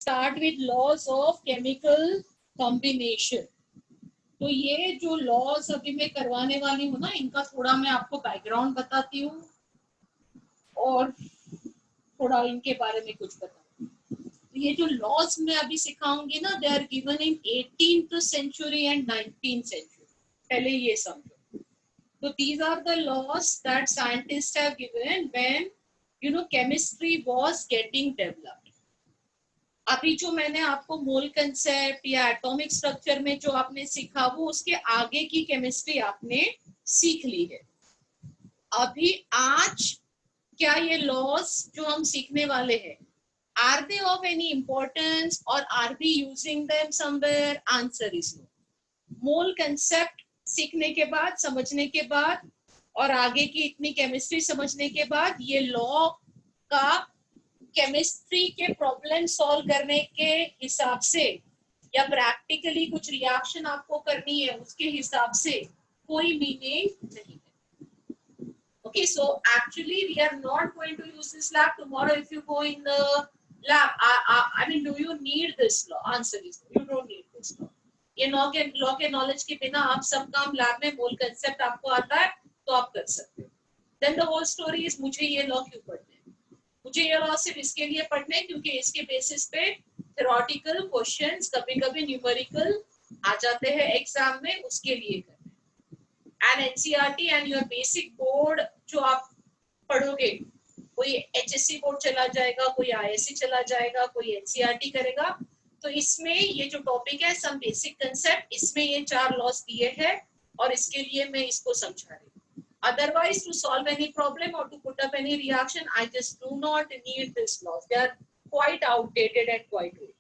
start with laws of chemical combination. तो ये जो लॉज अभी मैं करवाने वाली हूँ ना, इनका थोड़ा मैं आपको बैकग्राउंड बताती हूँ और थोड़ा इनके बारे में कुछ बताऊँ. तो ये जो लॉज मैं अभी सिखाऊंगी ना, they are given in 18th century and 19th century. पहले ये समझो. So these are the laws that scientists have given when chemistry was getting developed. अभी जो मैंने आपको मोल कंसेप्ट या एटॉमिक स्ट्रक्चर में जो आपने सीखा, वो उसके आगे की केमिस्ट्री आपने सीख ली है. अभी आज क्या ये लॉज जो हम सीखने वाले हैं, are they of any importance और are we using them somewhere? Answer is no. Mole concept सीखने के बाद, समझने के बाद और आगे की इतनी केमिस्ट्री समझने के बाद, ये लॉ का केमिस्ट्री के प्रॉब्लम सॉल्व करने के हिसाब से या प्रैक्टिकली कुछ रिएक्शन आपको करनी है उसके हिसाब से कोई मीनिंग नहीं है. Okay, so actually we are not going to use this lab tomorrow. If you go in the lab, I mean, do you need this law? Answer is no, you don't need this law. ये law के knowledge के बिना आप सब काम lab में मोल concept आपको आता है तो आप कर सकते हो. Then the whole story is, मुझे ये लॉ क्यों पढ़ना है? मुझे ये लॉ सिर्फ इसके लिए पढ़ना है क्योंकि इसके बेसिस पे थ्योरेटिकल क्वेश्चंस, कभी-कभी न्यूमेरिकल आ जाते हैं एग्जाम में, उसके लिए करना है. And NCERT and your basic board जो आप पढ़ोगे, कोई एचएससी बोर्ड चला जाएगा, कोई आईएससी चला जाएगा, कोई एनसीईआरटी करेगा. तो इसमें ये जो टॉपिक है, सम बेसिक कंसेप्ट, इसमें ये 4 लॉस दिए हैं और इसके लिए मैं इसको समझा रही हूँ. Otherwise, to solve any problem or to put up any reaction, I just do not need this laws. They are quite outdated and quite old.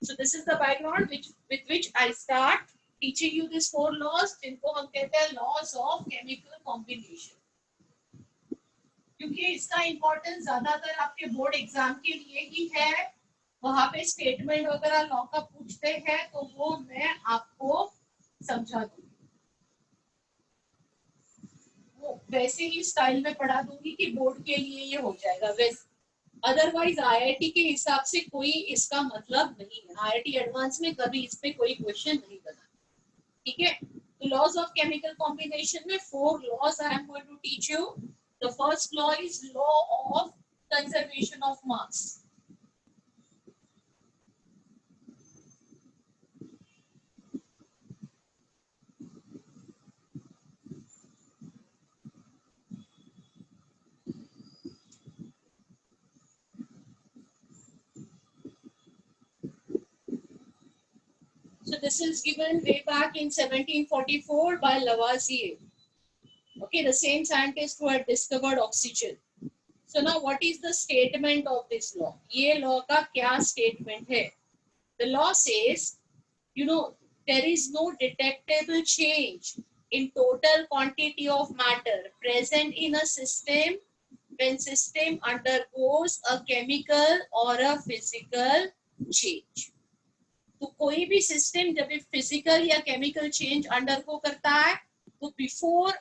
So this is the background with which I start teaching you these 4 laws, जिनको हम कहते हैं laws of chemical combination. क्योंकि इसका importance ज्यादातर आपके board exam के लिए ही है. वहां पे स्टेटमेंट वगैरह लॉ का पूछते हैं तो वो मैं आपको समझा दूंगी, वो वैसे ही स्टाइल में पढ़ा दूंगी कि बोर्ड के लिए ये हो जाएगा. वैसे अदरवाइज आईआईटी के हिसाब से कोई इसका मतलब नहीं है. आईआईटी एडवांस में कभी इस पे कोई क्वेश्चन नहीं बना. ठीक है. तो लॉज ऑफ केमिकल कॉम्बिनेशन में 4 laws I am going to teach you. The first law is law of conservation of mass. So this is given way back in 1744 by Lavoisier. Okay, the same scientist who had discovered oxygen. So now what is the statement of this law? ये law का क्या statement है? The law says, there is no detectable change in total quantity of matter present in a system when system undergoes a chemical or a physical change. तो कोई भी system जब physical या chemical change undergo करता है तो before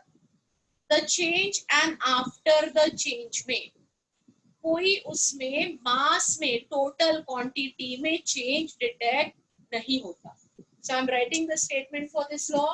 the change and after the change में कोई उसमें मास में, टोटल क्वांटिटी में चेंज डिटेक्ट नहीं होता. So I am writing the statement for this law.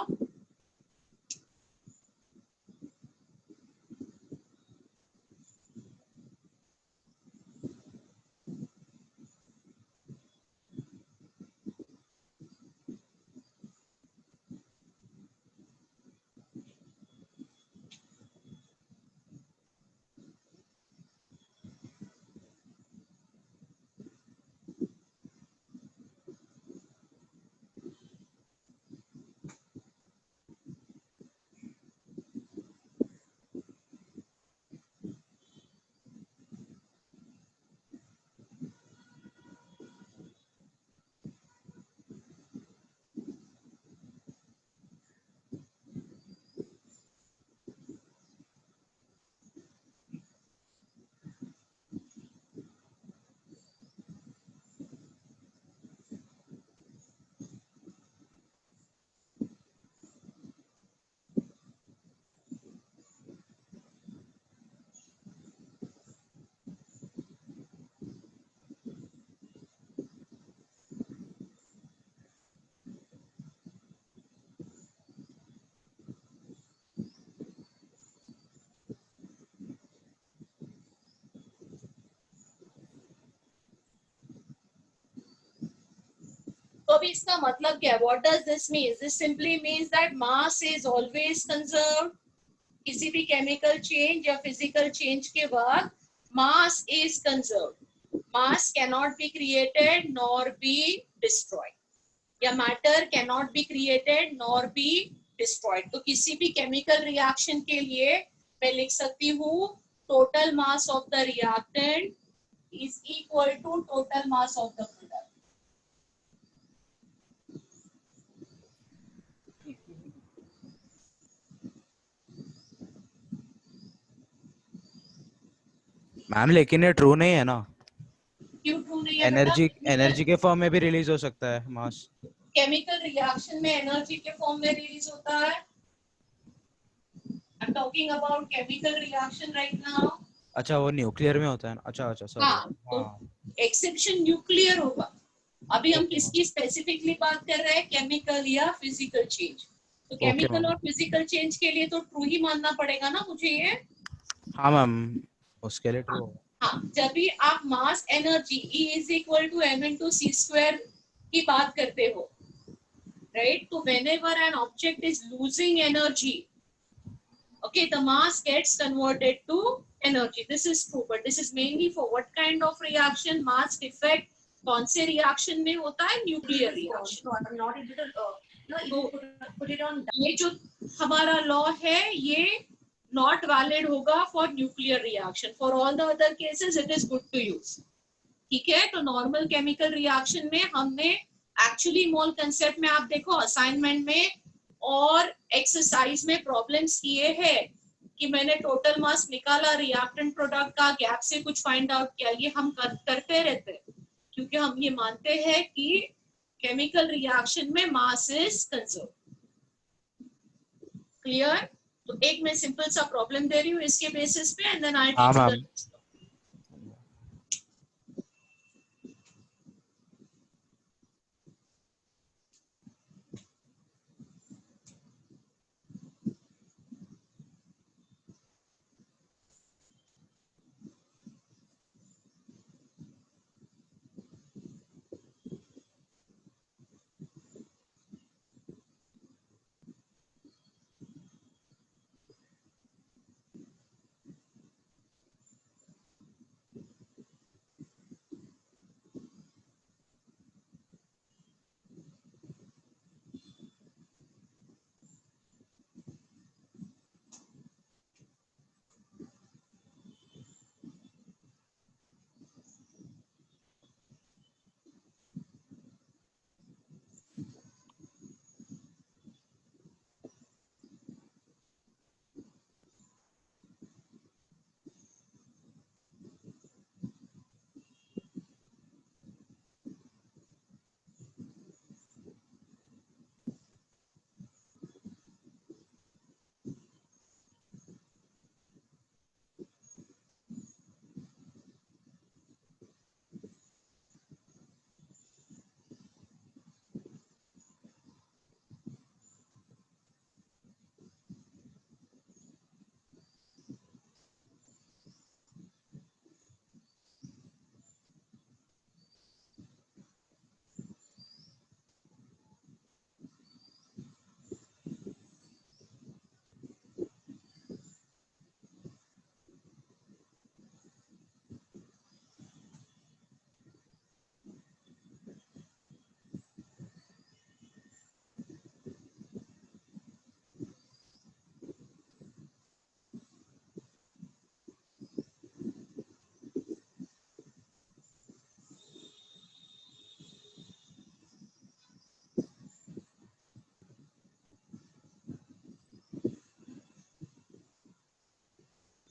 अभी इसका मतलब क्या है? What does this mean? This simply means that mass is always conserved. किसी भी chemical change या physical change के बाद mass is conserved. Mass cannot be created nor be destroyed. या matter cannot be created nor be destroyed. तो किसी भी chemical reaction के लिए मैं लिख सकती हूँ total mass of the reactant is equal to total mass of the product. Ma'am लेकिन ये ट्रू नहीं है ना, क्यों ट्रू नहीं है बेटा? एनर्जी के फॉर्म में भी रिलीज हो सकता है मास। केमिकल रिएक्शन में एनर्जी के फॉर्म में रिलीज होता है। I'm talking about chemical reaction right now. अच्छा वो न्यूक्लियर में होता है ना, अच्छा अच्छा सॉरी। हाँ, तो एक्सेप्शन न्यूक्लियर होगा। अभी हम किसकी स्पेसिफिकली बात कर रहे हैं? केमिकल या फिजिकल चेंज। तो केमिकल और फिजिकल चेंज के लिए तो ट्रू ही मानना पड़ेगा ना मुझे ये। हाँ मैम उसके लिए ट्रू होगा। हाँ, जब भी आप mass energy E is equal to m into c square की बात करते हो, राइट? तो whenever an object is losing energy, okay, the mass gets converted to energy. This is true, but this is mainly for what kind of reaction? Mass defect कौन से reaction में होता है? Nuclear reaction. तो put it on, ये जो हमारा law है ये नॉट वैलिड होगा for nuclear reaction. For all the other cases it is good to use. ठीक है, तो नॉर्मल केमिकल रिएक्शन में हमने एक्चुअली मोल कंसेप्ट में आप देखो असाइनमेंट में और एक्सरसाइज में प्रॉब्लम्स किए हैं कि मैंने टोटल मास निकाला, रिएक्टेंट प्रोडक्ट का गैप से कुछ फाइंड आउट किया। ये हम करते रहते हैं क्योंकि हम ये मानते हैं कि केमिकल रिएक्शन में मास इज कंजर्व। क्लियर? तो एक मैं सिंपल सा प्रॉब्लम दे रही हूँ इसके बेसिस पे and then I teach the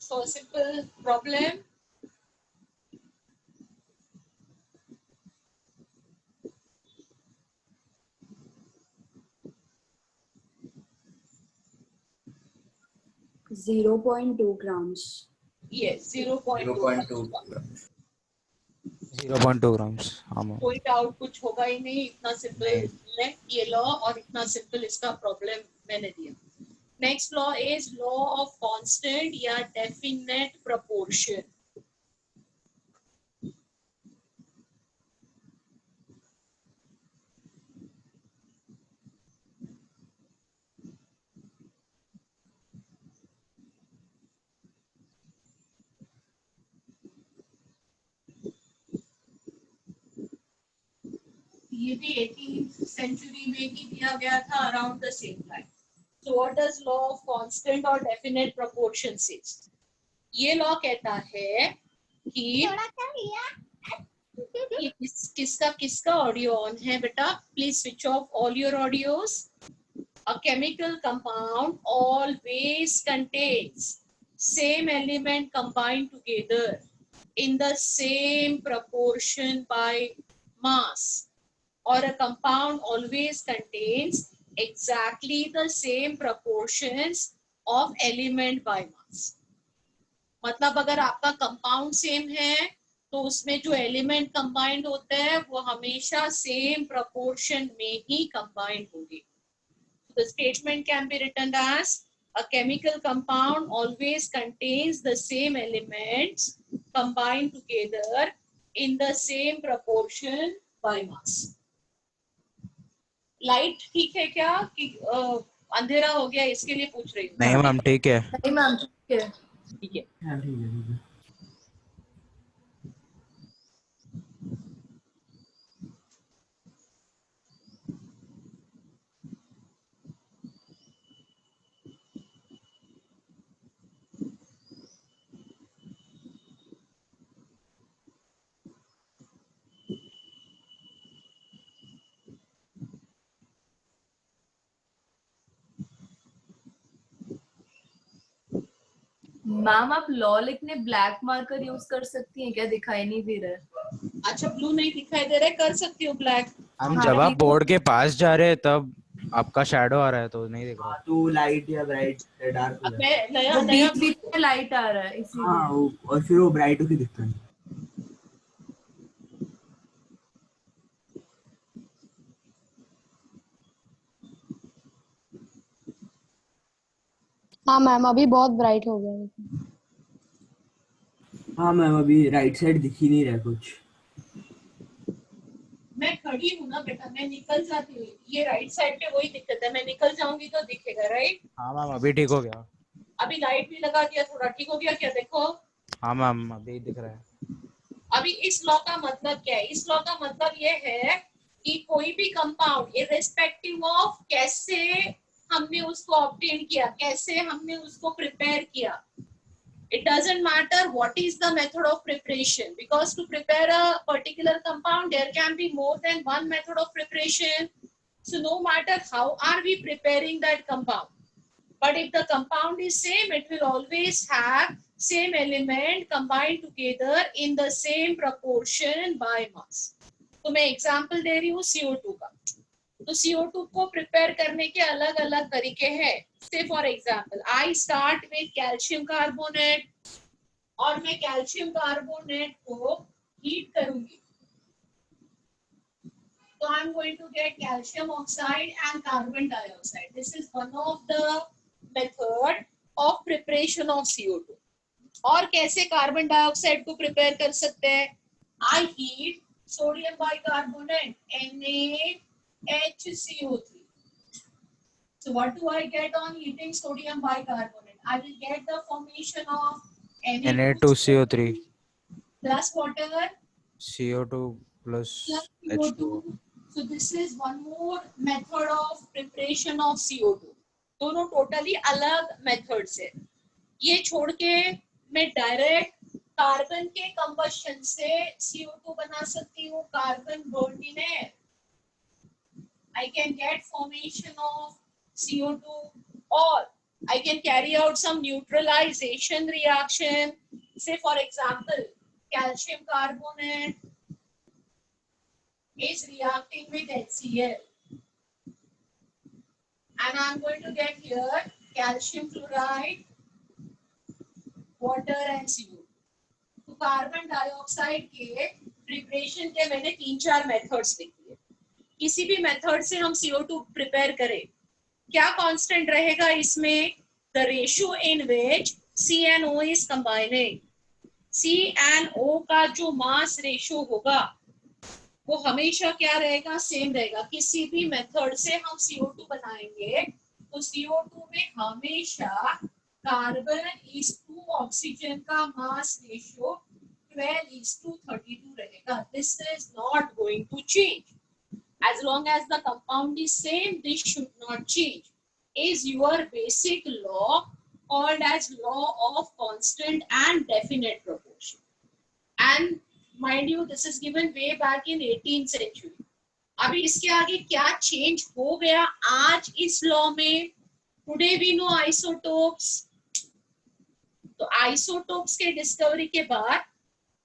So a simple problem. .2 grams. Yes, 0.2 grams. 0.2 grams. हाँ मैम। कोई डाउट कुछ होगा ही नहीं, इतना सिंपल है ये लॉ और इतना सिंपल इसका प्रॉब्लम मैंने दिया। Next law is law of constant या डेफिनेट प्रोपोर्शन। ये भी 18th सेंचुरी में ही दिया गया था, around the same time. So what does law of constant or definite proportion says? ये लॉ कहता है कि किसका ऑडियो ऑन है बेटा? Please switch off all your audios. A chemical compound always contains same element combined together in the same proportion by mass, or a compound always contains exactly the same proportions of element by mass. मतलब अगर आपका compound same है तो उसमें जो element combined होते हैं वो हमेशा सेम प्रोपोर्शन में ही कंबाइंड होंगे. The statement can be written as a chemical compound always contains the same elements combined together in the same proportion by mass. Light ठीक है क्या कि अंधेरा हो गया इसके लिए पूछ रही हूँ? नहीं मैम ठीक है. नहीं मैम ठीक है. ठीक है. मैम आप लॉ लिखने ब्लैक मार्कर यूज कर सकती हैं क्या? दिखाई नहीं दे रहा है. अच्छा ब्लू नहीं दिखाई दे रहा है, कर सकती हूँ ब्लैक. हम जब आप बोर्ड के पास जा रहे हैं तब आपका शैडो आ रहा है तो नहीं दिख रहा. तो लाइट या ब्राइट या डार्क हो अब जाता है. मैं नया वो नया बीच बीच में लाइट आ रहा है इसीलिए. हाँ और फिर वो ब्राइट होके दिखता है. हाँ मैम अभी बहुत ब्राइट हो गया. हाँ मैम अभी राइट साइड दिख ही नहीं रहा कुछ. मैं खड़ी हूँ ना बेटा, मैं निकल जाती हूँ. ये राइट साइड पे वही दिक्कत है, मैं निकल जाऊंगी तो दिखेगा. राइट. हाँ मैम अभी ठीक हो गया. अभी लाइट भी लगा दिया, थोड़ा ठीक हो गया क्या? देखो हाँ मैम अभी दिख रहा है. अभी इस लॉ का मतलब क्या है? इस लॉ का मतलब ये है कि कोई भी कंपाउंड इररिस्पेक्टिव ऑफ कैसे हमने उसको ऑब्टेन किया, कैसे हमने उसको प्रिपेयर किया, it doesn't matter what is the method of preparation, because to prepare a particular compound there can be more than one method of preparation. So no matter how are we preparing that compound, but if the compound is same, it will always have same element combined together in the same proportion by mass. तो मैं example दे रही हूँ CO2 का. तो CO2 को prepare करने के अलग अलग तरीके हैं. से for example I start with calcium carbonate, और मैं कैल्शियम कार्बोनेट को हीट करूंगी. तो I am going to get calcium oxide and carbon dioxide. This is one of the method of preparation of CO2. और कैसे कार्बन डाइऑक्साइड को prepare कर सकते हैं? I heat sodium bicarbonate NaHCO3. So what do I get on heating sodium bicarbonate? I will get the formation of Na2CO3 plus water CO2 plus plus H2O. CO2. So this is one more method of preparation of CO2. दोनों totally अलग methods है. ये छोड़ के मैं direct carbon के combustion से CO2 बना सकती हूँ. Carbon burn in air, I can get formation of CO2, or I can carry out some neutralization reaction. Say for example, calcium carbonate is reacting with HCl, and I am going to get here calcium fluoride, water and CO2. तो carbon dioxide के preparation के मैंने 3-4 methods लिखे. किसी भी method से हम CO2 prepare करें, क्या कांस्टेंट रहेगा इसमें? The ratio in which C and O is combining. C and O का जो मास रेशियो होगा वो हमेशा क्या रहेगा? सेम रहेगा. किसी भी मेथड से हम CO2 बनाएंगे तो CO2 में हमेशा कार्बन इज टू ऑक्सीजन का मास रेशियो 12:32 रहेगा. This is not going to change. as long as the compound is same, this should not change, is your basic law called as law of constant and definite proportion. And mind you, this is given way back in 18th century. अभी इसके आगे क्या change हो गया आज इस law में? Today we know isotopes. तो आइसोटोप्स के डिस्कवरी के बाद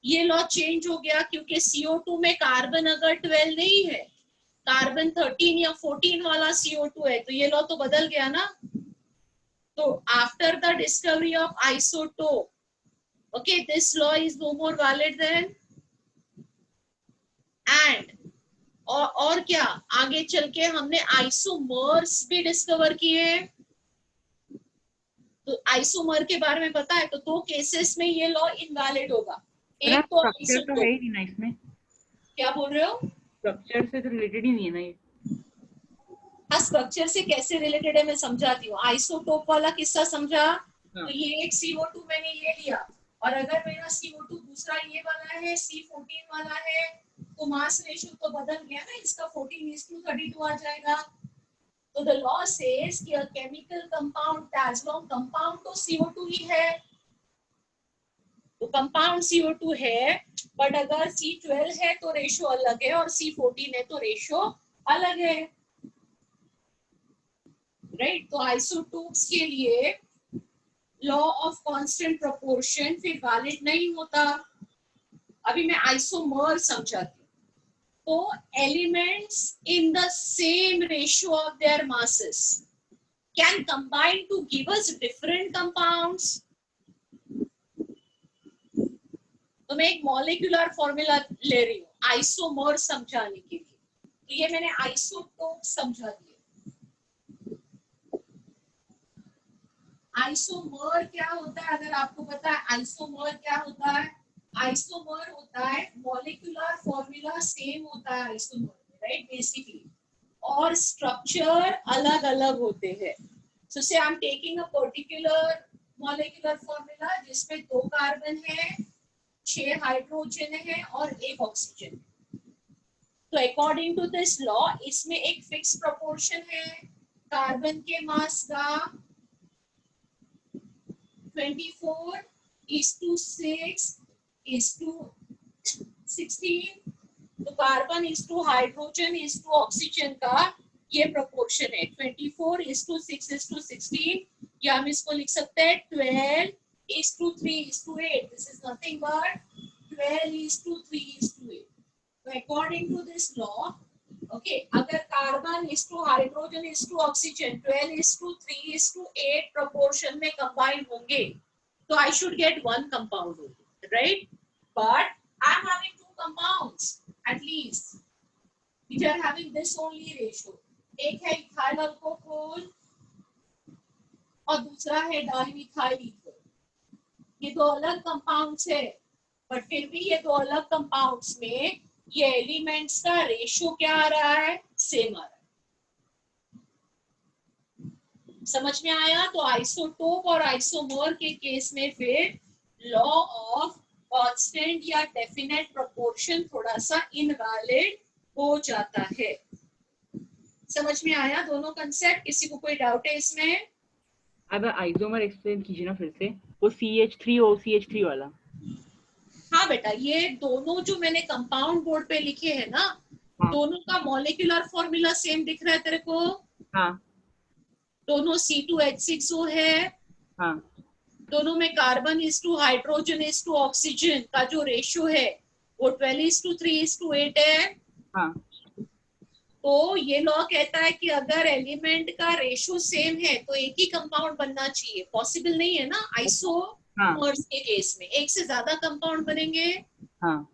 ये लॉ चेंज हो गया, क्योंकि CO2 में कार्बन अगर 12 नहीं है, कार्बन 13 या 14 वाला CO2 है, तो ये लॉ तो बदल गया ना. तो after the discovery of isotope, okay, this law is no more valid then. And और क्या आगे चल के हमने आइसोमर्स भी डिस्कवर किए. तो आइसोमर के बारे में पता है, तो दो केसेस में ये लॉ इनवैलिड होगा. एक तो स्ट्रक्चर तो है ही नहीं ना इसमें. क्या बोल रहे हो? स्ट्रक्चर से तो रिलेटेड ही नहीं है ना ये. हाँ, स्ट्रक्चर से कैसे रिलेटेड है मैं समझाती हूँ. आइसोटोप वाला किस्सा समझा. तो ये एक CO2 मैंने ये लिया, और अगर मेरा CO2 दूसरा ये वाला है, C14 वाला है, तो मास रेशियो तो बदल गया ना, इसका 14:32 आ जाएगा. तो द लॉ सेज कि a chemical compound, as long compound तो CO2 ही है, तो कंपाउंड CO2 है, बट अगर C12 है तो रेशियो अलग है, और C14 है तो रेशियो अलग है. राइट. तो आइसोटोप्स के लिए लॉ ऑफ कांस्टेंट प्रोपोर्शन फिर वैलिड नहीं होता. अभी मैं आइसोमर समझाती हूँ. तो elements in the same ratio of their masses can combine to give us different compounds. तो मैं एक मॉलिक्यूलर फॉर्मूला ले रही हूँ आइसोमर समझाने के लिए. तो ये मैंने आइसोटोप समझा दिया. आइसोमर क्या होता है अगर आपको पता है? आइसोमर क्या होता है? आइसोमर होता है मॉलिक्यूलर फॉर्मूला सेम होता है आइसोमर में, राइट, बेसिकली, और स्ट्रक्चर अलग अलग होते हैं. सो से आई am taking a particular molecular formula जिसमें 2 कार्बन है, 6 हाइड्रोजन है और 1 ऑक्सीजन. तो अकॉर्डिंग टू दिस लॉ इसमें एक फिक्स प्रोपोर्शन है कार्बन के मास का 24:6:16. तो carbon is to hydrogen is to oxygen का ये प्रोपोर्शन है 24:6:16. या हम इसको लिख सकते हैं 12:3:8. This is nothing but 12:3:8. तो according to this law, okay, अगर carbon is to hydrogen is to oxygen 12:3:8 proportion में कंबाइन होंगे, तो I should get 1 compound only, right? But I am having 2 compounds at least which are having this only ratio. एक है ethyl alcohol और दूसरा है dimethyl ether. ये 2 अलग कंपाउंड्स है, बट फिर भी ये 2 अलग कंपाउंड्स में ये एलिमेंट्स का रेशियो क्या आ रहा है? सेम आ रहा है. समझ में आया? तो आइसोटोप और आइसोमर के केस में फिर लॉ ऑफ कांस्टेंट या डेफिनेट प्रोपोर्शन थोड़ा सा इनवैलिड हो जाता है. समझ में आया दोनों कंसेप्ट? किसी को कोई डाउट है इसमें? अब आइसोमर एक्सप्लेन कीजिए ना फिर से. वो CH3OCH3 वाला. हाँ बेटा, ये दोनों जो मैंने कंपाउंड बोर्ड पे लिखे हैं ना, दोनों का मॉलिक्यूलर फॉर्मूला सेम दिख रहा है तेरे को? हाँ. दोनों C2H6O है. हाँ. दोनों में carbon is to hydrogen is to oxygen का जो रेशियो है वो 12:3:8 है. हाँ. तो ये लॉ कहता है कि अगर एलिमेंट का रेशियो सेम है तो एक ही कंपाउंड बनना चाहिए. पॉसिबल नहीं है ना आइसोमर्स के केस में, एक से ज्यादा कंपाउंड बनेंगे. हाँ.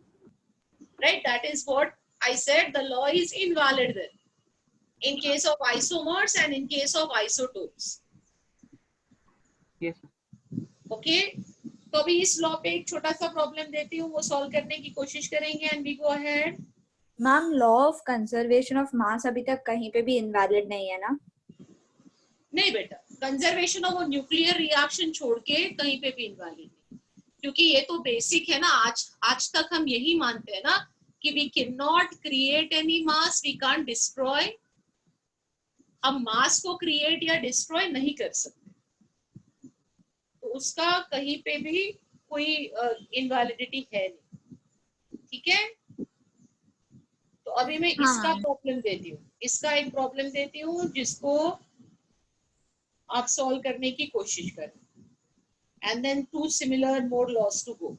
Right, that is what I said. The law is invalid then in case of isomers and in case of isotopes. Yes. Okay, तो अभी इस लॉ पे एक छोटा सा प्रॉब्लम देती हूँ, वो सॉल्व करने की कोशिश करेंगे. And we go ahead. Ma'am, law of conservation of mass अभी तक कहीं पे भी इनवैलिड नहीं है ना? नहीं बेटा, कंजर्वेशन ऑफ न्यूक्लियर रिएक्शन छोड़ के कहीं पे भी इनवैलिड नहीं, क्योंकि ये तो बेसिक है ना. आज तक हम यही मानते हैं ना कि we cannot create any mass, we can't destroy. हम मास को क्रिएट या डिस्ट्रॉय नहीं कर सकते, तो उसका कहीं पे भी कोई इनवैलिडिटी है नहीं, ठीक है। तो अभी मैं इसका प्रॉब्लम देती हूँ, इसका एक प्रॉब्लम देती हूँ जिसको आप सॉल्व करने की कोशिश करें, and then 2 similar more laws to go.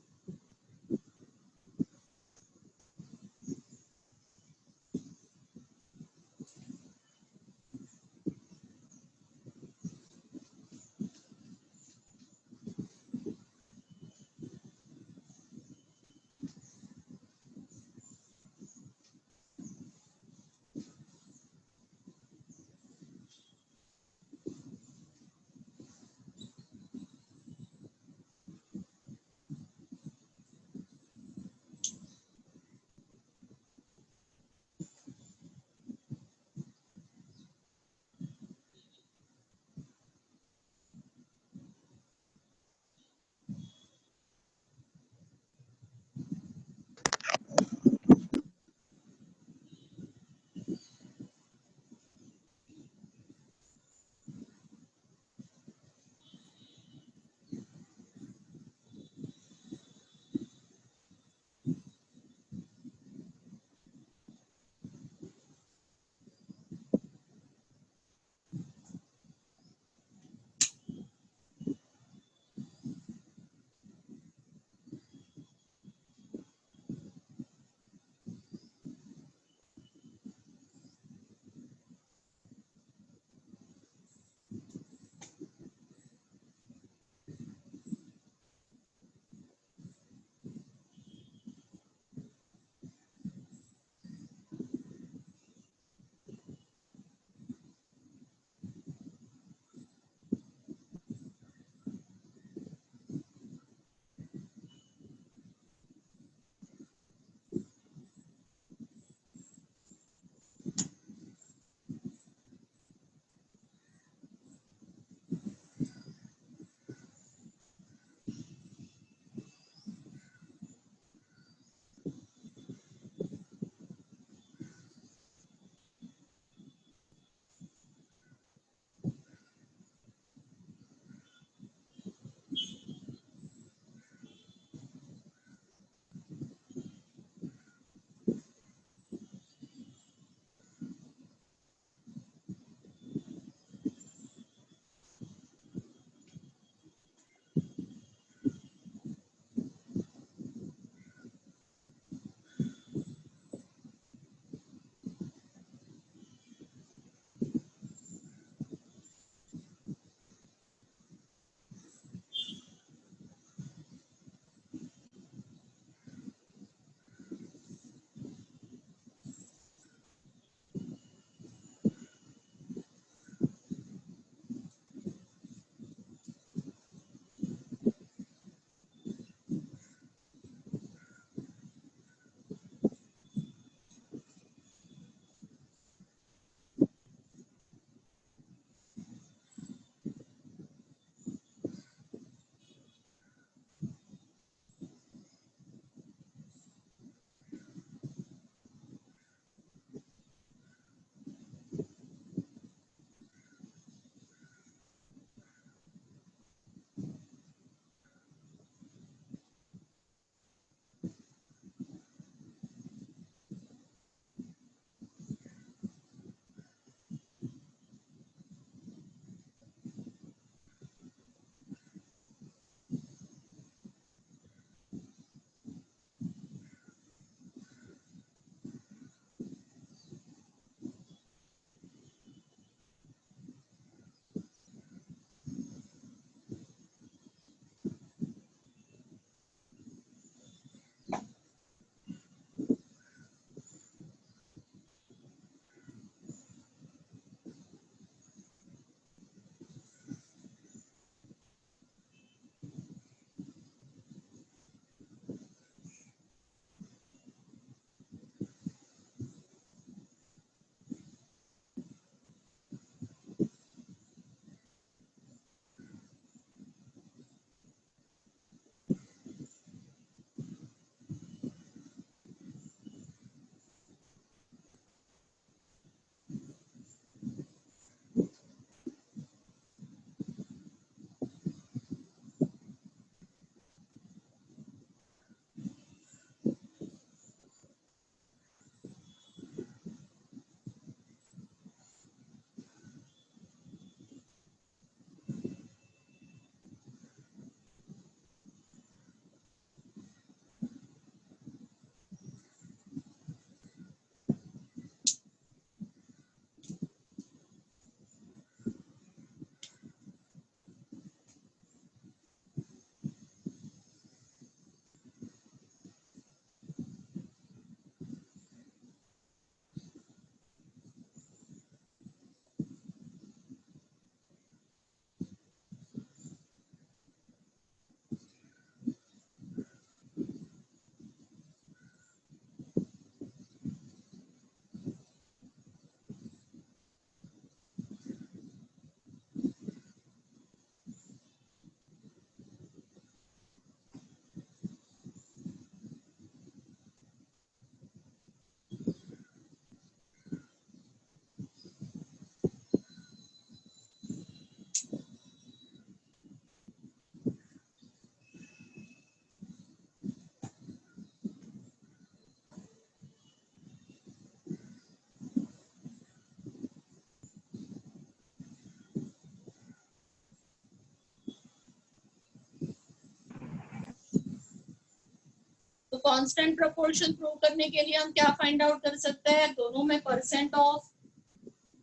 Constant proportion prove करने के लिए हम क्या फाइंड आउट कर सकते हैं, दोनों में परसेंट ऑफ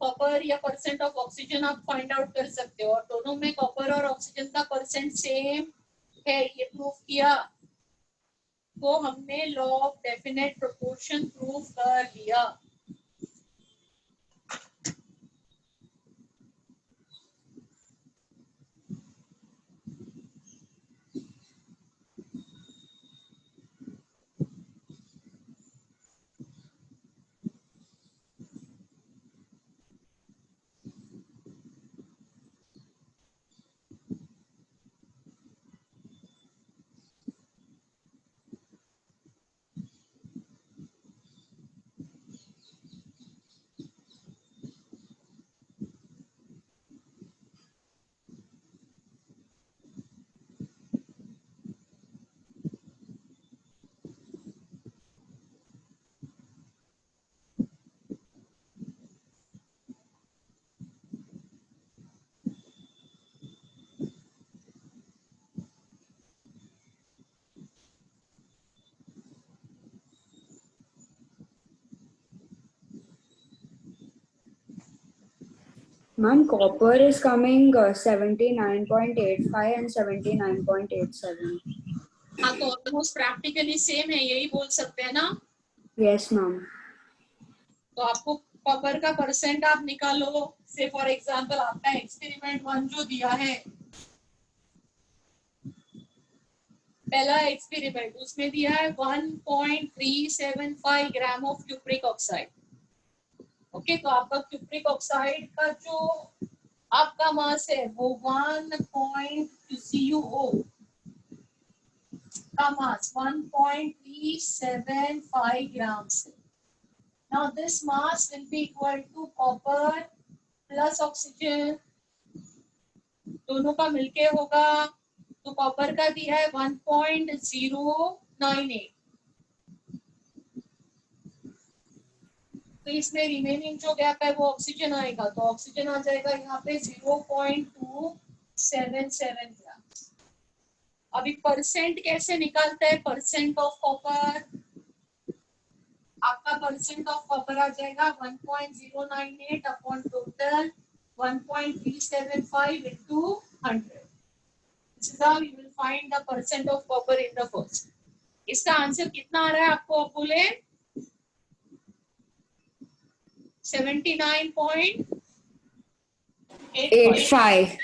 कॉपर या परसेंट ऑफ ऑक्सीजन आप फाइंड आउट कर सकते हो, और दोनों में कॉपर और ऑक्सीजन का परसेंट सेम है, ये प्रूव किया तो हमने law of definite proportion prove कर लिया। Ma'am, copper is coming 79.85 and 79.87. हाँ, तो ऑलमोस्ट प्रैक्टिकली सेम है, यही बोल सकते हैं ना। Yes, ma'am. तो आपको कॉपर का परसेंट आप निकालो, से फॉर एग्जांपल आपका एक्सपेरिमेंट 1 जो दिया है, पहला एक्सपेरिमेंट उसमें दिया है 1.375 gram of cupric oxide. Okay, तो आपका क्यूप्रिक ऑक्साइड का जो आपका मास है वो 1.CuO का मास 1.375 ग्राम से। Now this mass will be equal to copper plus oxygen, दोनों का मिलके होगा, तो कॉपर का दिया है 1.098, तो इसमें रिमेनिंग जो गैप है वो ऑक्सीजन आएगा, तो ऑक्सीजन आ जाएगा यहाँ पे 0.277 ग्राम। अभी परसेंट कैसे निकालते हैं, परसेंट ऑफ कॉपर, आपका परसेंट ऑफ कॉपर आ जाएगा 1.098 upon total 1.375 into 100. This is how you will find the percent of copper in the first. इसका आंसर कितना आ रहा है आपको, आप बोले 79.85.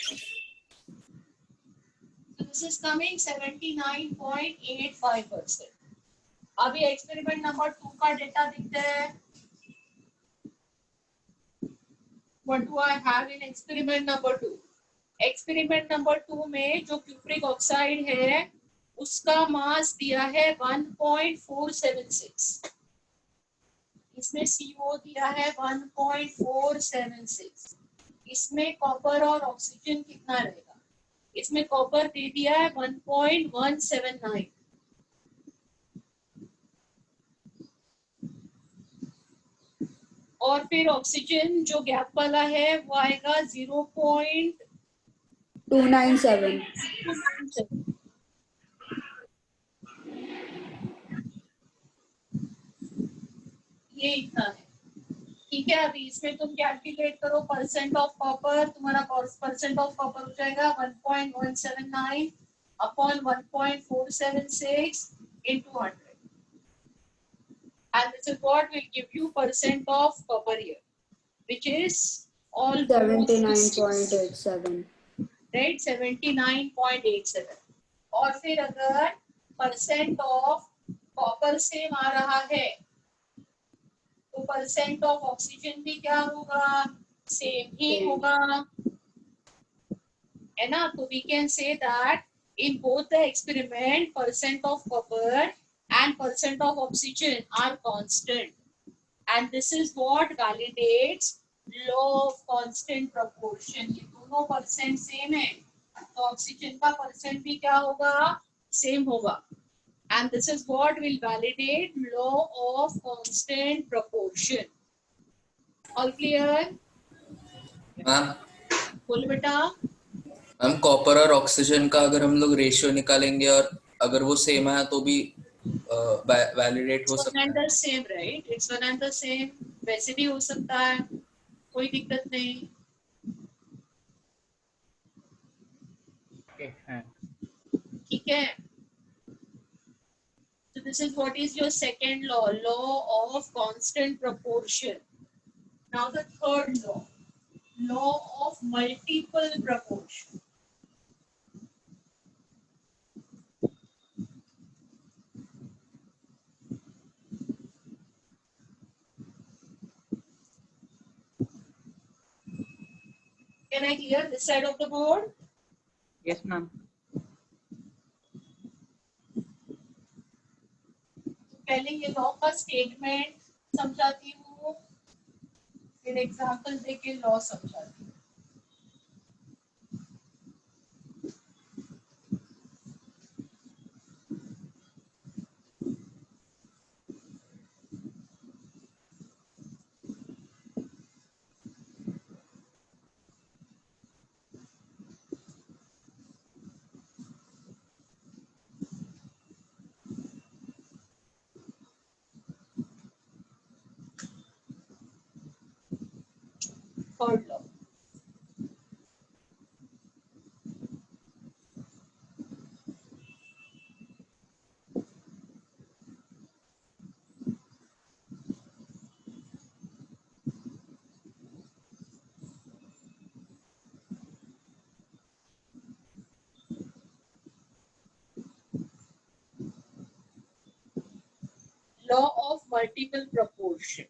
This is coming 79.85%. अभी एक्सपेरिमेंट नंबर 2 का डेटा दिखता है। What do I have in experiment number 2? Experiment number 2 में जो क्यूप्रिक ऑक्साइड है उसका मास दिया है 1.476, इसमें CO दिया है 1.476, इसमें कॉपर और ऑक्सीजन कितना रहेगा, इसमें कॉपर दे दिया है 1.179, और फिर ऑक्सीजन जो गैप वाला है वो आएगा 297. ये इतना है, ठीक है। अभी इसमें तुम कैलकुलेट करो परसेंट ऑफ कॉपर, तुम्हारा परसेंट ऑफ कॉपर हो जाएगा 1.179 upon 1.476 into 100. And this is what will give you percent of copper here, which is all 79.87. right, 79.87. और फिर अगर परसेंट ऑफ कॉपर सेम आ रहा है तो परसेंट ऑफ ऑक्सीजन भी क्या होगा, सेम ही होगा, है ना। तो we can say that in both the experiment percent of copper and percent of oxygen are constant, and this is what validates law of constant proportion. ये दोनों परसेंट सेम है तो ऑक्सीजन का परसेंट भी क्या होगा, सेम होगा, and this is what will validate law of constant proportion. All clear? Ma'am बोल बेटा। कॉपर और ऑक्सीजन का अगर हम लोग रेशियो निकालेंगे और अगर वो सेम है तो भी वैलिडेट हो It's one सकता and है. the same, right? It's one and the same. वैसे भी हो सकता है, कोई दिक्कत नहीं. Okay, हाँ. ठीक है. So this is what is your second law, law of constant proportion. Now the third law, law of multiple proportion. Can I clear this side of the board? Yes, ma'am. पहले ये law का statement समझाती हूँ, फिर example देके law समझाती हूँ. Third law. Law of multiple proportion.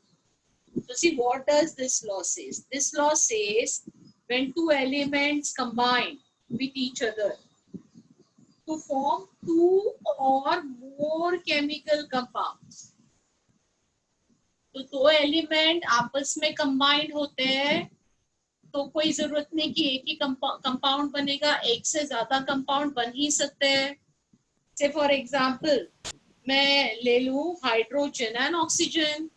So see, what does this law says? This law says when two elements combine with each other to form two or more chemical compounds. तो दो element आपस में combined होते हैं तो कोई जरूरत नहीं कि एक ही कंपाउंड बनेगा, एक से ज्यादा कंपाउंड बन ही सकते हैं. से फॉर एग्जांपल मैं ले लूं हाइड्रोजन एंड ऑक्सीजन.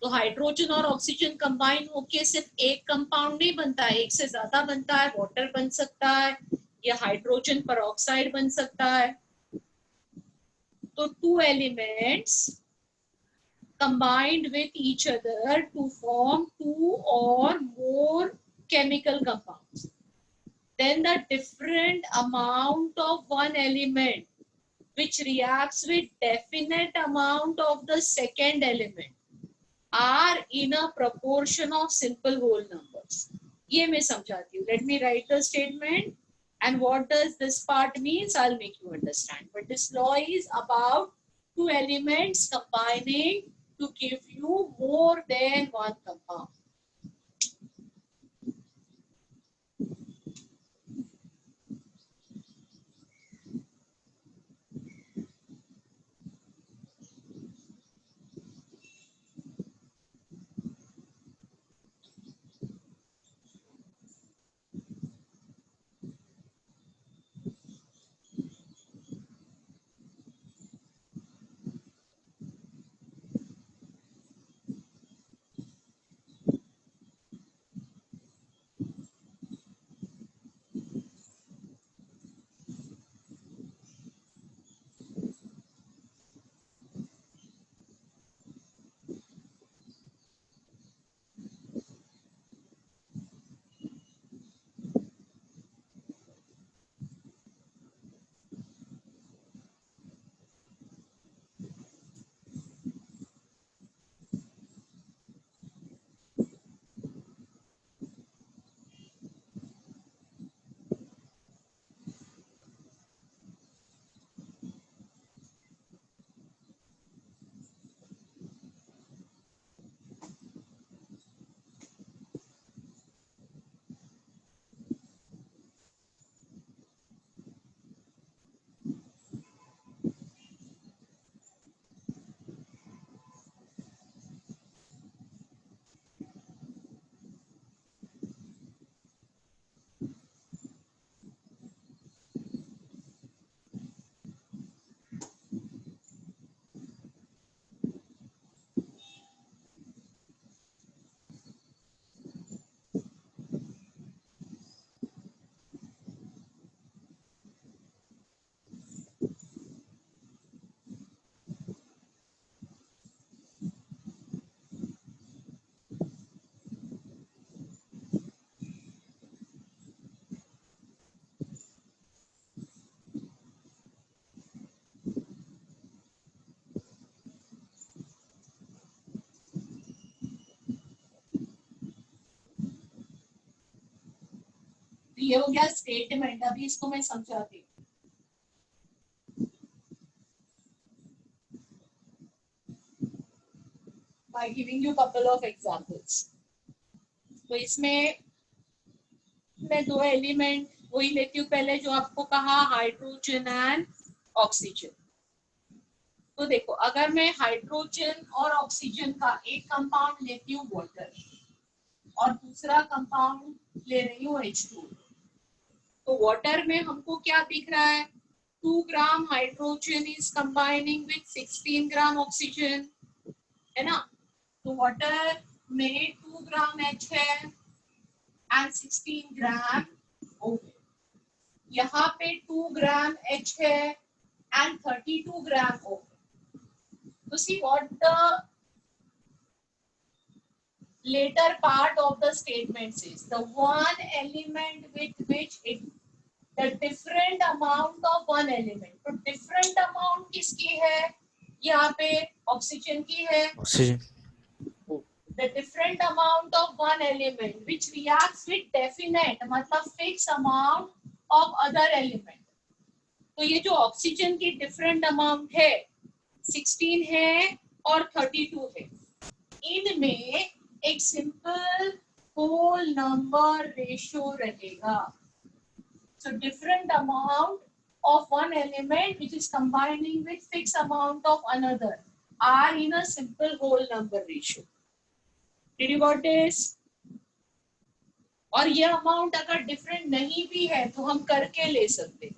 तो हाइड्रोजन और ऑक्सीजन कंबाइन होके सिर्फ एक कंपाउंड नहीं बनता है, एक से ज्यादा बनता है. वाटर बन सकता है या हाइड्रोजन पेरोक्साइड बन सकता है. तो two elements combined with each other to form two or more chemical compounds. Then the different amount of one element which reacts with definite amount of the second element are in a proportion of simple whole numbers. ये मैं समझाती हूँ. Let me write the statement and what does this part means I'll make you understand. But this law is about two elements combining to give you more than one compound. ये हो गया statement. अभी इसको मैं समझाती हूँ। By giving you couple of examples. तो इसमें मैं दो एलिमेंट वही लेती हूँ। पहले जो आपको कहा हाइड्रोजन एंड ऑक्सीजन। तो देखो अगर मैं हाइड्रोजन और ऑक्सीजन का एक कंपाउंड लेती हूँ वाटर और दूसरा कंपाउंड ले रही हूँ H2, तो वाटर में हमको क्या दिख रहा है? 2 gram hydrogen is combining with 16 gram oxygen, है ना। तो वाटर में 2 ग्राम H है एंड 16 ग्राम O है। यहाँ पे 2 ग्राम H है एंड 32 ग्राम O है। तो see what the later part of the statement says. The one element with which it the different amount of one element. तो different amount किसकी है? यहाँ पे ऑक्सीजन की है। Oxygen The different amount of one element which reacts with definite मतलब fixed amount of other element. तो ये जो ऑक्सीजन की different amount है 16 है और 32 है। इनमें एक सिंपल होल नंबर रेशियो रहेगा। So different amount of one element which is combining with fixed amount of another are in a simple whole number ratio. Did you got this? और ये amount अगर डिफरेंट नहीं भी है तो हम करके ले सकते।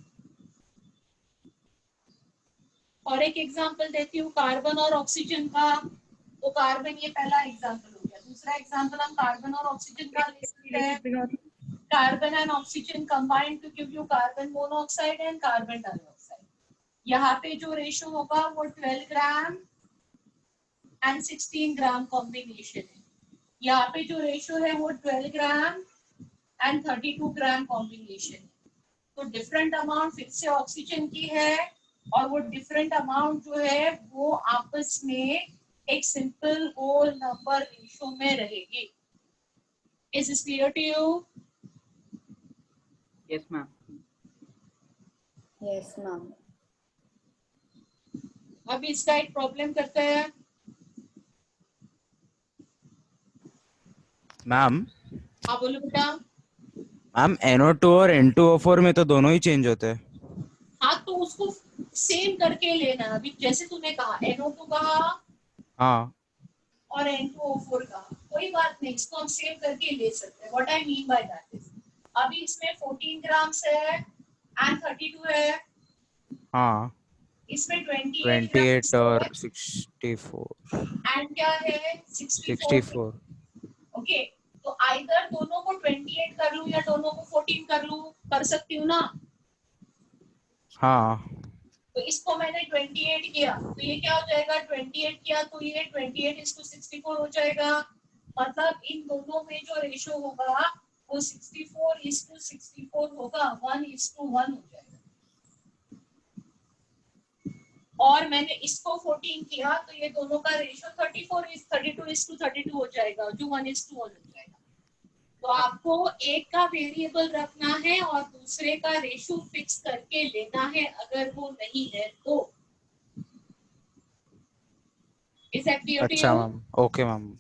और एक एग्जांपल देती हूँ कार्बन और ऑक्सीजन का। तो कार्बन ये पहला एग्जांपल हो गया। दूसरा एग्जांपल हम कार्बन और ऑक्सीजन का ले सकते हैं। Carbon and oxygen combined to give you carbon monoxide and carbon dioxide. यहाँ पे जो रेशियो होगा वो 12 ग्राम एंड 16 ग्राम कॉम्बिनेशन है। यहाँ पे जो रेशियो है वो 12 ग्राम एंड 32 ग्राम कॉम्बिनेशन है। तो डिफरेंट अमाउंट फिर से ऑक्सीजन की है और वो डिफरेंट अमाउंट जो है वो आपस में एक सिंपल होल नंबर रेशियो में रहेगी। Is this clear to you? Yes, ma'am. Yes, ma'am. अब इसका एक प्रॉब्लम करते हैं। मैम। हाँ बोलो बेटा। मैम NO2 और N2O4 में तो दोनों ही चेंज होते हैं। हाँ तो उसको सेम करके लेना। अभी जैसे तूने कहा NO2 कहा हाँ और N2O4 कहा, कोई बात नहीं, इसको हम सेम करके ले सकते हैं। What I mean by that is अभी इसमें 14 ग्राम है एंड 32 है। हाँ इसमें 28 28 ग्राम और है 64 एंड क्या है 64। 64। ओके तो आइदर दोनों को 28 कर लूं या दोनों को 14 कर लूं, कर सकती हूँ ना। हाँ तो इसको मैंने 28 किया तो ये क्या हो जाएगा 28 किया तो ये 28:64 हो जाएगा। मतलब इन दोनों में जो रेशियो होगा वो 64:64 होगा, 1:1 हो जाएगा। और मैंने इसको 14 किया तो ये दोनों का रेशियो 32:32 हो जाएगा जो 1:1 हो जाएगा। तो आपको एक का वेरिएबल रखना है और दूसरे का रेशियो फिक्स करके लेना है अगर वो नहीं है तो। इज दैट क्लियर टू अच्छा you? Ma'am. Okay ma'am.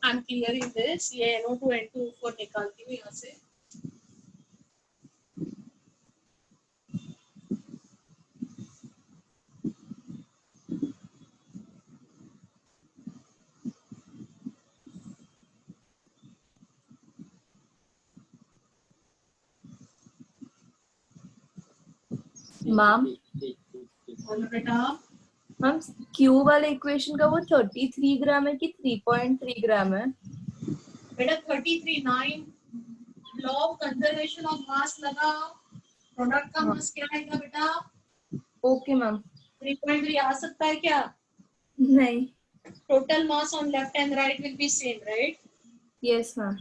I am clearing this. ये NO2 N2O4 निकालती हूँ यहाँ से. मैम बोलो बेटा. मैम क्यू वाले इक्वेशन का वो 33 ग्राम है कि 3.3 ग्राम है? बेटा 33.9 लॉ ऑफ कंजर्वेशन ऑफ मास लगा. प्रोडक्ट का मास क्या आएगा बेटा? Okay ma'am. 3.3 आ सकता है क्या? नहीं. Total mass on left and right will be same, right? Yes ma'am.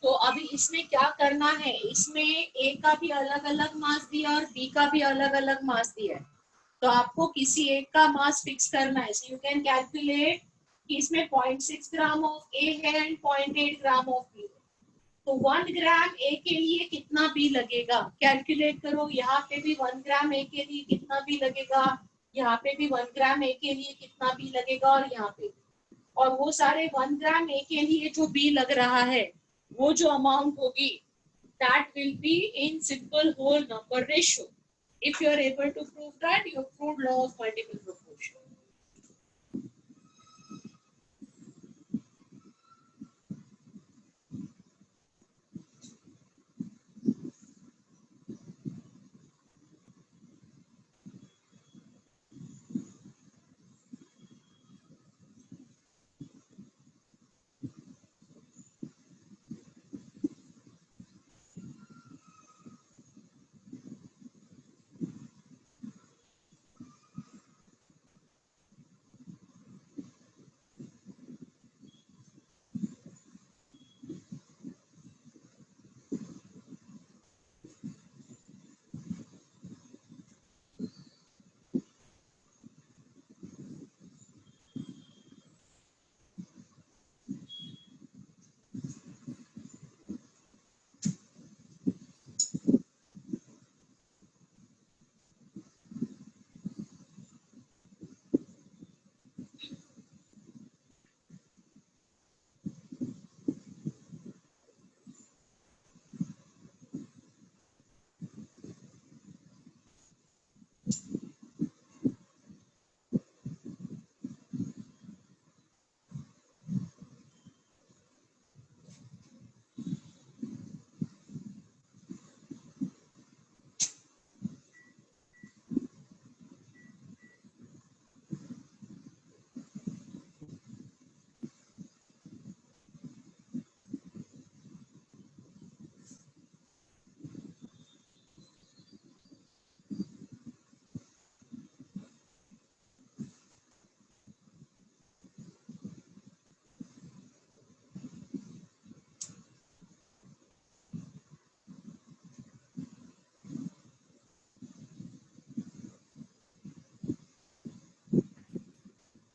तो अभी इसमें क्या करना है, इसमें ए का भी अलग अलग मास दिया और बी का भी अलग अलग मास दिया है. तो आपको किसी एक का मास फिक्स करना है. सो यू कैन कैलकुलेट कि इसमें 0.6 ग्राम ऑफ ए है एंड 0.8 ग्राम ऑफ बी. तो 1 ग्राम ए के लिए कितना बी लगेगा, कैलकुलेट करो. यहाँ पे भी 1 ग्राम ए के लिए कितना बी लगेगा, यहाँ पे भी 1 ग्राम ए के लिए कितना बी लगेगा, और यहाँ पे. और वो सारे 1 ग्राम ए के लिए जो बी लग रहा है, वो जो अमाउंट होगी, that will be in simple whole number ratio. If you are able to prove that, you have proved law of multiple proportion.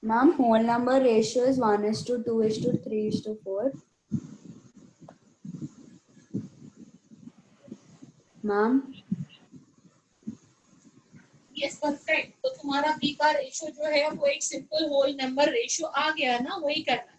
Ma'am, whole number ratio is 1:2:3:4. Ma'am, Yes, perfect. तो तुम्हारा B का ratio जो है वो एक simple whole number ratio आ गया ना, वही करना है.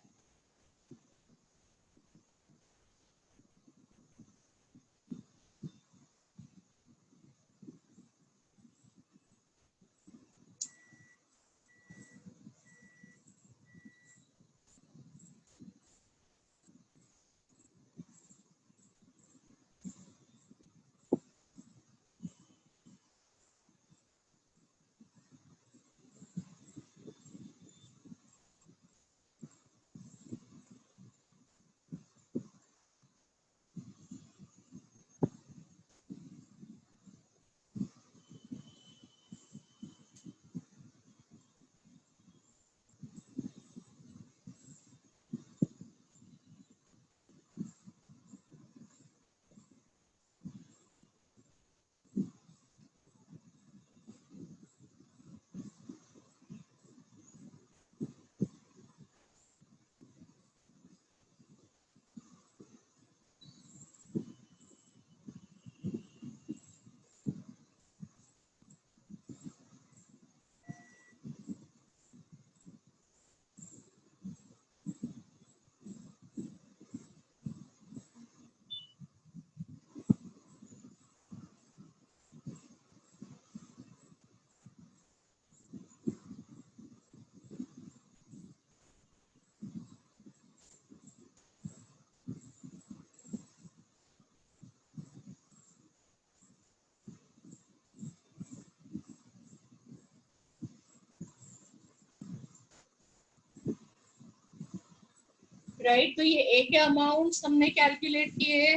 राइट। तो ये ए के अमाउंट्स हमने कैलकुलेट किए।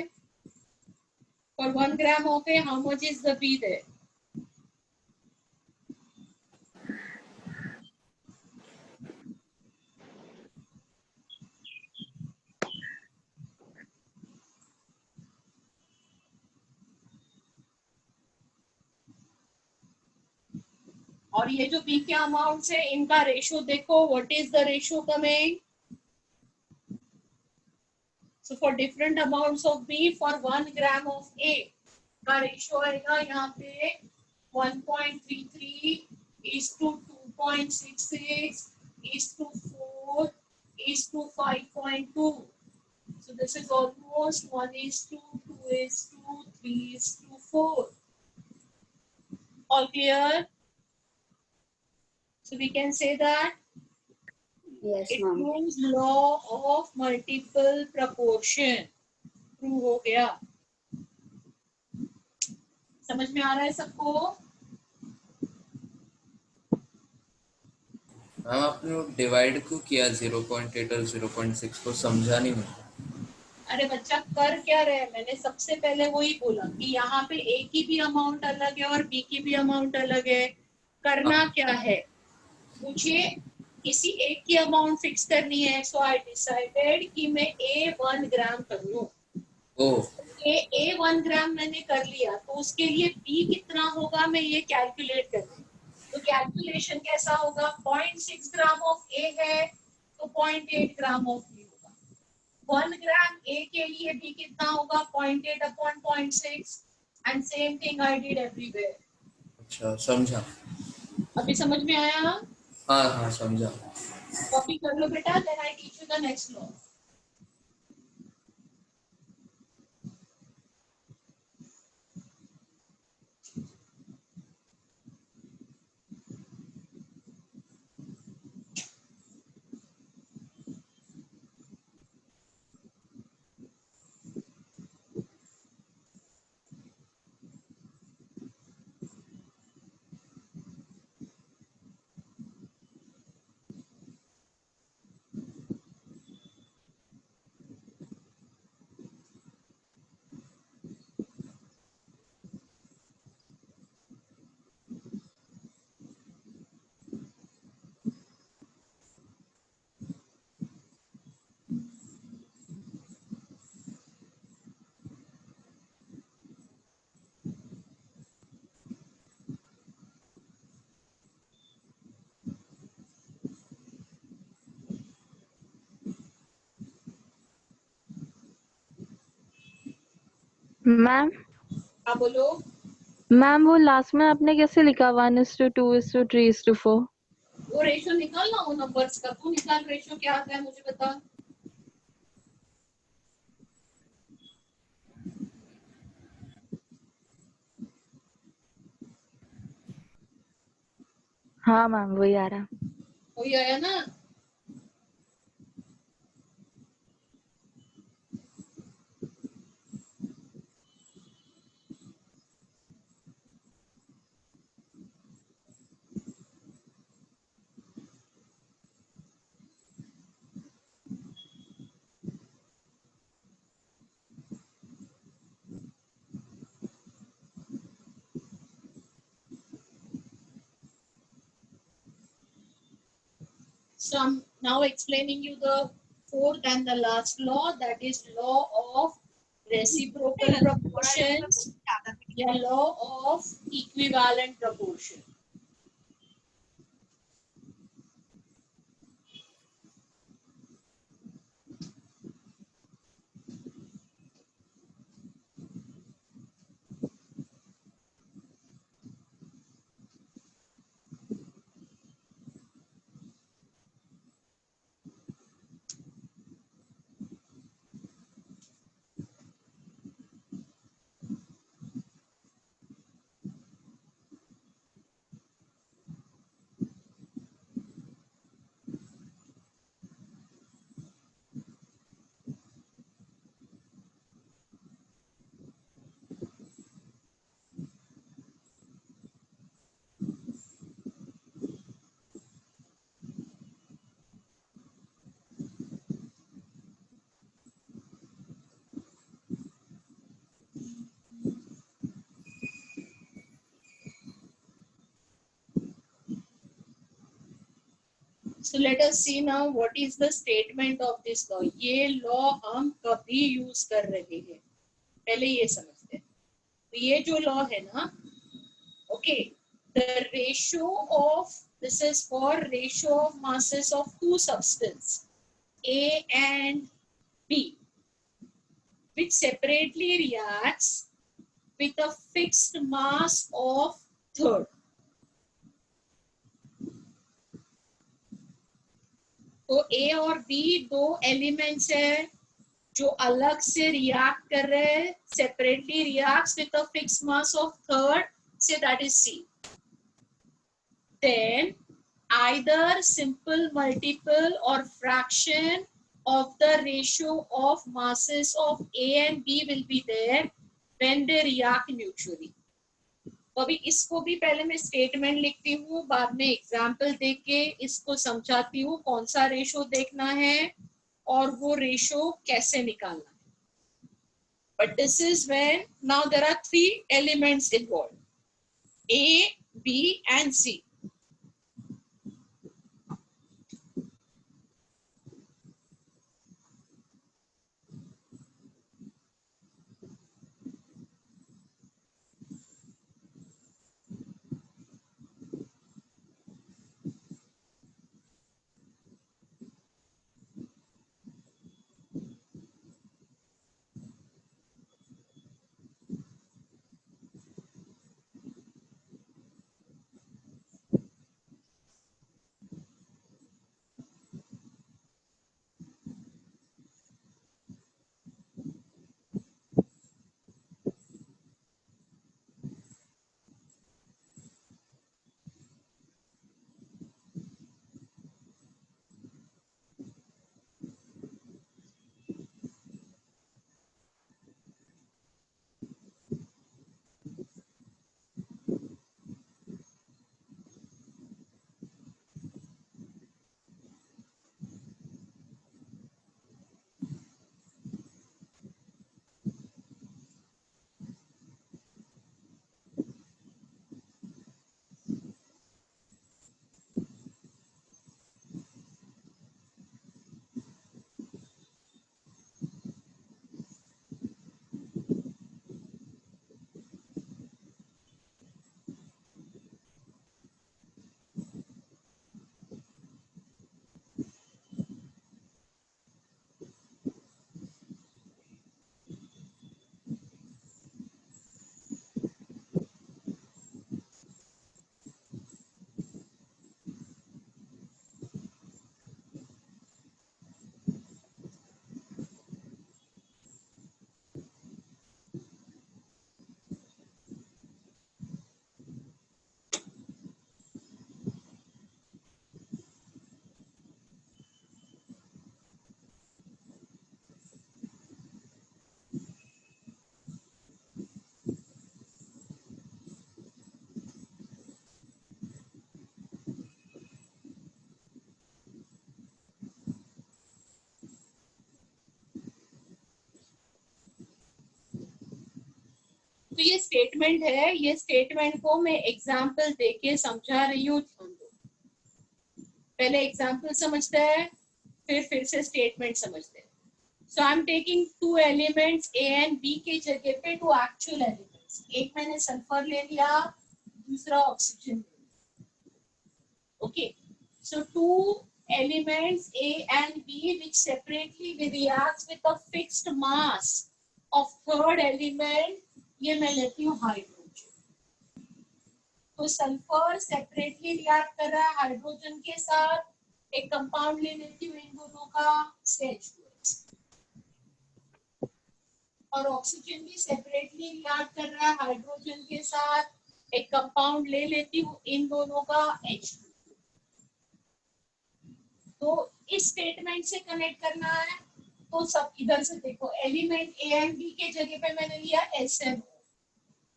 For 1 gram of A how much is the B there? और ये जो बी के अमाउंट्स है इनका रेशो देखो, what is the ratio coming? So for different amounts of B, for 1 gram of A का रेशो आएगा यहाँ पे 1.33 is to 2.66 is to 4 is to 5.2. So this is almost 1 is to 2 is to 3 is to 4. All clear? So we can say that Yes, it ma'am. proves law of multiple proportion. Prove हो गया। समझ में आ रहा है सबको? Ma'am आपने divide क्यों किया 0.8 और 0.6 को, समझा नहीं मैं। अरे बच्चा कर क्या रहे हैं? मैंने सबसे पहले वही बोला कि यहाँ पे ए की भी अमाउंट अलग है और बी की भी अमाउंट अलग है। करना क्या है? मुझे किसी एक की अमाउंट फिक्स करनी है। सो आई डिसाइडेड कि मैं ए 1 ग्राम कर लूं। ओह, ए 1 ग्राम मैंने कर लिया तो उसके लिए बी कितना होगा मैं ये कैलकुलेट कर रही हूँ। तो कैलकुलेशन कैसा होगा? 0.6 ग्राम ऑफ ए है तो 0.8 ग्राम ऑफ बी होगा। 1 ग्राम ए के लिए बी कितना होगा? 0.8 upon 0.6 and same thing I did everywhere. अच्छा समझा। अभी समझ में आया? हाँ हाँ समझा। कॉपी कर लो बेटा, then I teach you the next law. Ma'am हाँ बोलो। मैम वो लास्ट में आपने कैसे लिखा 1:2:3:4? वो रेशो निकालना हो नंबर्स का। तू निकाल रेशो क्या आता है मुझे बता। हाँ मैम वही आ रहा। वही आया ना? So I'm now explaining you the fourth and the last law, that is law of reciprocal proportions या law of equivalent proportion. So let us see now what is the statement of this law. ये law हम कभी use कर रहे हैं, पहले ये समझते हैं. तो ये जो law है ना, okay, the ratio of, this is for ratio of masses of two substance A and B, which separately reacts with a fixed mass of third. तो A और B दो एलिमेंट्स है जो अलग से रिएक्ट कर रहे हैं, separately reacts with a fixed mass of third, say that is C. Then either simple multiple or fraction of the ratio of masses of A and B will be there when they react mutually. तो अभी इसको भी पहले मैं statement लिखती हूँ, बाद में एग्जाम्पल देख के इसको समझाती हूँ कौन सा रेशो देखना है और वो रेशो कैसे निकालना है. But this is when now there are three elements involve, A, B and C. तो ये स्टेटमेंट है, ये स्टेटमेंट को मैं एग्जाम्पल देके समझा रही हूँ. पहले एग्जाम्पल समझते हैं, फिर से स्टेटमेंट समझते हैं. So I am taking two elements A and B के जगह पे टू एक्चुअल एलिमेंट्स. एक मैंने सल्फर ले लिया, दूसरा oxygen. Okay, so two elements A and B which separately reacts with a fixed mass of third element, ये मैं लेती हूँ हाइड्रोजन. तो सल्फर सेपरेटली रिएक्ट कर रहा है हाइड्रोजन के साथ, एक कंपाउंड ले लेती हूँ इन दोनों का, CH2. और ऑक्सीजन भी सेपरेटली रिएक्ट कर रहा है हाइड्रोजन के साथ, एक कंपाउंड ले लेती हूँ इन दोनों का, H2. तो इस स्टेटमेंट से कनेक्ट करना है, तो सब इधर से देखो, एलिमेंट A एंड B के जगह पे मैंने लिया SNO,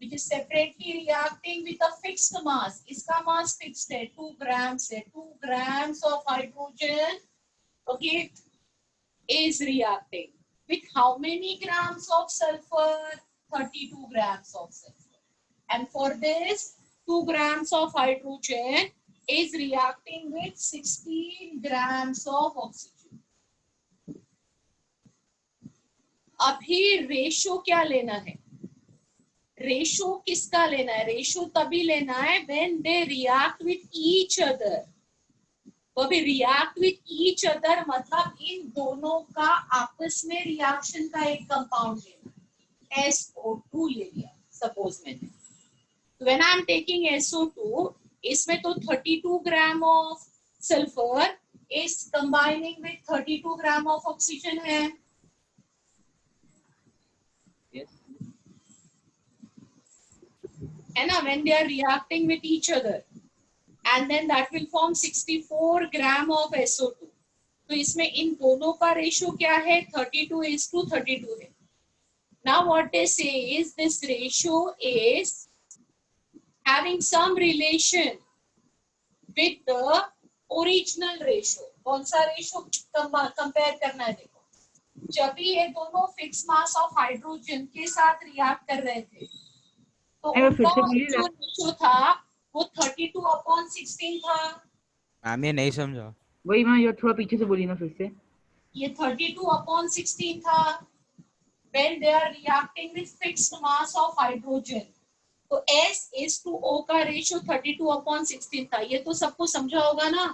which is separately reacting with a fixed mass. इसका मास फिक्स्ड है, 2 grams है. 2 grams of hydrogen, okay, is reacting with how many grams of sulfur? 32 grams of sulfur. And for this 2 grams of hydrogen, is reacting with 16 grams of oxygen. अभी ratio क्या लेना है? Ratio किसका लेना है? Ratio तभी लेना है when they react with each other. तो अभी react with each other मतलब इन दोनों का आपस में रिएक्शन का एक कंपाउंड लेना है. SO2 ले लिया सपोज मैंने. When I am taking SO2, इसमें तो 32 gram of sulphur is combining with 32 gram of oxygen है. है ना? When they are reacting with each other, and then that will form 64 gram of SO2. तो इसमें इन दोनों का रेशो क्या है? 32:32 है. Now what they say is this ratio is having some relation with the original ratio. कौन सा ratio compare करना है? देखो, जब भी ये दोनों फिक्स मास ऑफ हाइड्रोजन के साथ रिएक्ट कर रहे थे तो उनका जो रेशो था वो 32/16 था. मैम ये नहीं समझा. वही मैं ये थोड़ा पीछे से बोली ना फिर से. ये 32/16 था when they are reacting with fixed mass of hydrogen. तो S is to O का रेशो 32/16 था. ये तो सबको समझा होगा ना?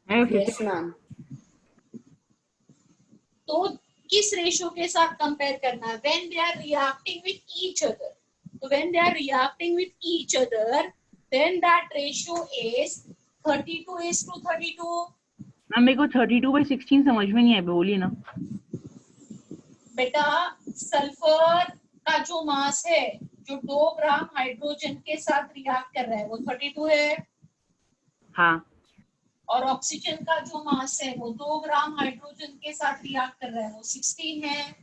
Yes ma'am. तो किस रेशो के साथ कंपेयर करना है? when they are reacting with each other. तो when they are reacting with each other, then that ratio is 32:32. Ma'am मेरे को 32/16 समझ में नहीं आया, बोलिए ना. बेटा सल्फर का जो मास है जो 2 ग्राम हाइड्रोजन के साथ रिएक्ट कर रहा है वो 32 है. हाँ. और ऑक्सीजन का जो मास है वो 2 ग्राम हाइड्रोजन के साथ रिएक्ट कर रहा है वो 16 है.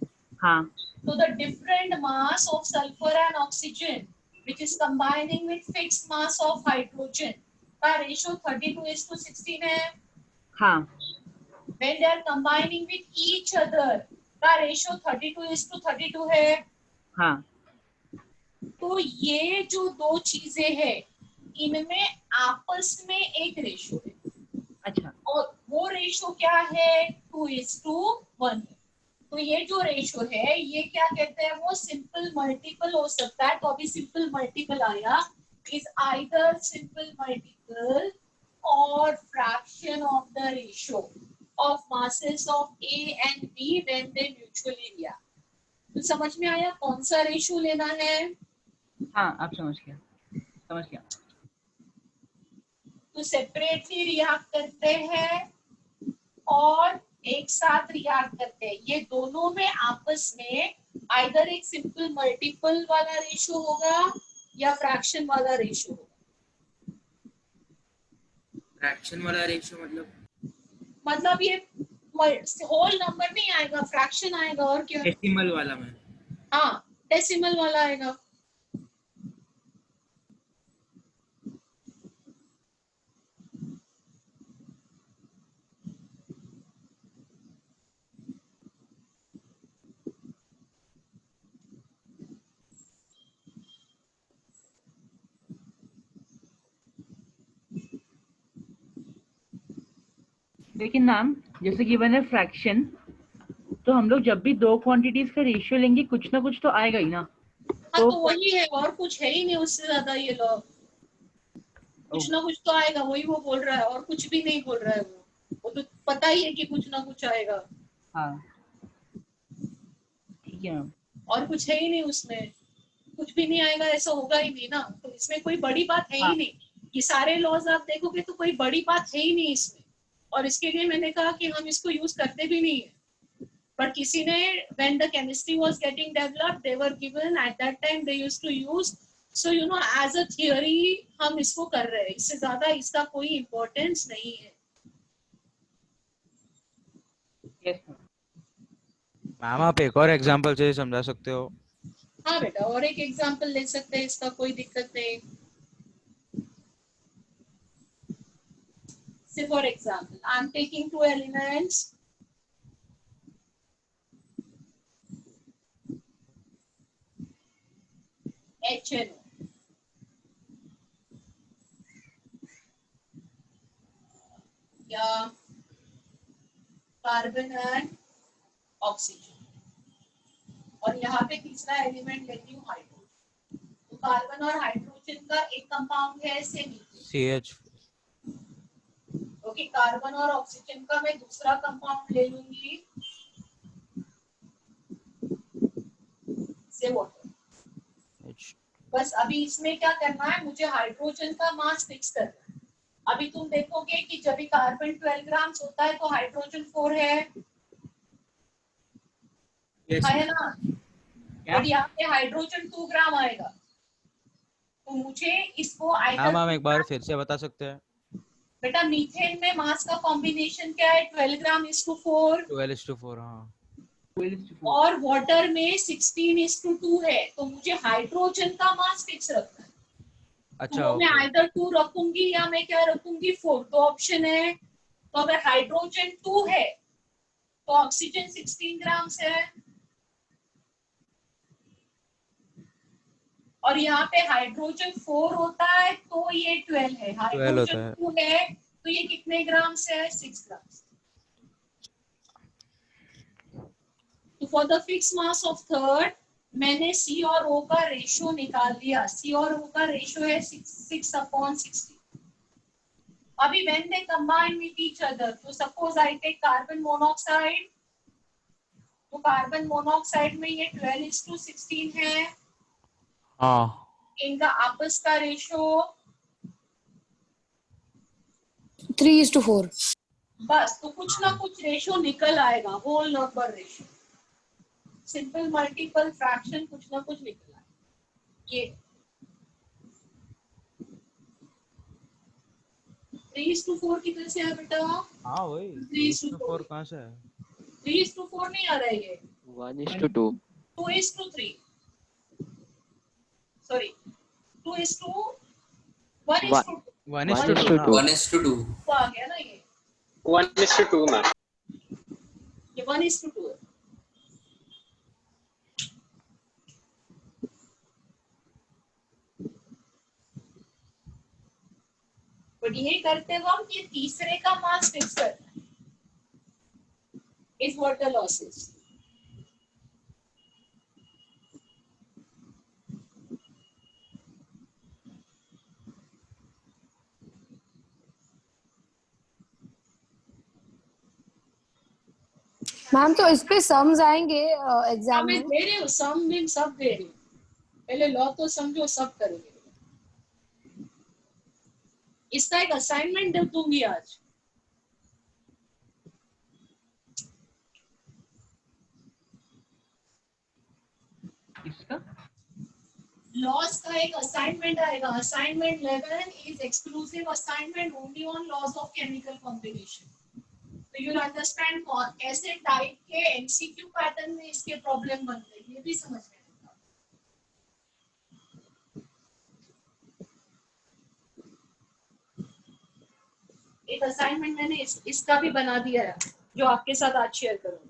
हाँ. तो the different mass of sulphur and oxygen which is combining with fixed mass of hydrogen का रेशो 32:16 है. हाँ. when they are combining with each other का रेशो 32:32 है. हाँ. तो ये जो दो चीजें हैं इनमें आपस में एक रेशो है. अच्छा. और वो रेशो क्या है? 2:1. तो ये जो रेशो है ये क्या कहते हैं? वो सिंपल मल्टीपल हो सकता है. तो अभी सिंपल मल्टीपल आया इज आइदर सिंपल मल्टीपल और fraction of the ratio of masses of A and B when they mutually react. तो समझ में आया कौन सा रेशो लेना है? हाँ आप समझ गया. तो सेपरेटली रिएक्ट करते हैं और एक साथ रिएक्ट करते हैं. ये दोनों में आपस में आइदर एक सिंपल मल्टीपल वाला रेशो होगा या फ्रैक्शन वाला रेशो होगा. फ्रैक्शन वाला रेशियो मतलब ये होल नंबर नहीं आएगा, फ्रैक्शन आएगा. और क्या? डेसिमल वाला में. हाँ डेसिमल वाला आएगा. लेकिन मैम जैसे गिवन है फ्रैक्शन, तो हम लोग जब भी दो क्वांटिटीज का रेशियो लेंगे कुछ ना कुछ तो आएगा ही ना. हाँ तो वही है, और कुछ है ही नहीं उससे ज्यादा. ये लॉ कुछ ना कुछ तो आएगा, वही वो बोल रहा है. और कुछ भी नहीं बोल रहा है वो तो पता ही है कि कुछ ना कुछ आएगा. हाँ ठीक है मैम. और कुछ है ही नहीं उसमें, कुछ भी नहीं आएगा ऐसा होगा ही नहीं ना. तो इसमें कोई बड़ी बात है ही नहीं. ये सारे लॉज आप देखोगे तो कोई बड़ी बात है ही नहीं इसमें. और इसके लिए मैंने कहा कि हम इसको यूज करते भी नहीं है. पर किसी ने when the chemistry was getting developed they were given at that time they used to use. So you know as a theory हम इसको कर रहे हैं. इससे ज्यादा इसका कोई इम्पोर्टेंस नहीं है. Yes, मैम आप एक और एग्जांपल से समझा सकते हो? हाँ बेटा और एक एग्जांपल ले सकते हैं, इसका कोई दिक्कत नहीं. Say for example, I am taking two elements. HNO. Carbon and oxygen, और यहाँ पे तीसरा एलिमेंट लेती हूँ हाइड्रोजन। तो कार्बन और हाइड्रोजन का एक कंपाउंड है सेमी। CH। ओके, कार्बन और ऑक्सीजन का मैं दूसरा कंपाउंड ले लूंगी से वाटर। H। बस अभी इसमें क्या करना है, मुझे हाइड्रोजन का मास फिक्स करना है। अभी तुम देखोगे कि जब भी कार्बन 12 ग्राम होता है तो हाइड्रोजन 4 है, है ना? और यहाँ पे हाइड्रोजन 2 ग्राम आएगा, तो मुझे इसको मैम आइदर, हम एक बार फिर से बता सकते हैं? बेटा मीथेन में मास का कॉम्बिनेशन क्या है, 12 ग्राम इज टू 4, 12:4। हाँ 12:4। और वाटर में 16:2 है, तो मुझे हाइड्रोजन का मास फिक्स रखना है। अच्छा तो मैं ओके। आइदर 2 रखूंगी या मैं क्या रखूंगी 4, तो ऑप्शन है। तो अगर हाइड्रोजन 2 है तो ऑक्सीजन 16 ग्राम है, और यहाँ पे हाइड्रोजन 4 होता है तो ये 12 है, 12 हाइड्रोजन होता है। 2 है तो ये कितने ग्राम से है, 6 ग्राम। तो for the fix mass of third मैंने C और O का रेशियो निकाल लिया। C और O का रेशियो है 6/60। अभी when they combine with each other, तो suppose I take carbon monoxide, तो कार्बन मोनोऑक्साइड में ये 12:16 है। हाँ इनका आपस का रेशियो 3:4। बस, तो कुछ ना कुछ रेशियो निकल आएगा, whole number ratio, simple multiple fraction, कुछ ना कुछ निकल आएगा। ये 3:4 किधर से है बेटा? हाँ वही 3:4 कहाँ से है? 3:4 नहीं आ रहा है ये, 1:2. 2:3, सॉरी 2:1:2, 1:2. 1:2। 1:2. तो आ गया ना ये 1:2 मैम। ये 1:2 है। बट ये करते वक्त ये तीसरे का मास फिक्स करना है, is what the losses. Ma'am तो इस पे सम्स आएंगे एग्जाम मैं में? दे रही हूँ, सम में सब दे रही हूँ, पहले लॉ तो समझो, सब करेंगे। इसका एक असाइनमेंट दे दूंगी आज। इसका लॉस का एक असाइनमेंट आएगा, assignment 11 is exclusive assignment only on loss of chemical combination. तो यू अंडरस्टैंड ऐसे टाइप के एमसीक्यू पैटर्न में इसके प्रॉब्लम बनते हैं, ये भी समझ में आता। एक असाइनमेंट मैंने इसका भी बना दिया है जो आपके साथ आज शेयर करूंगी।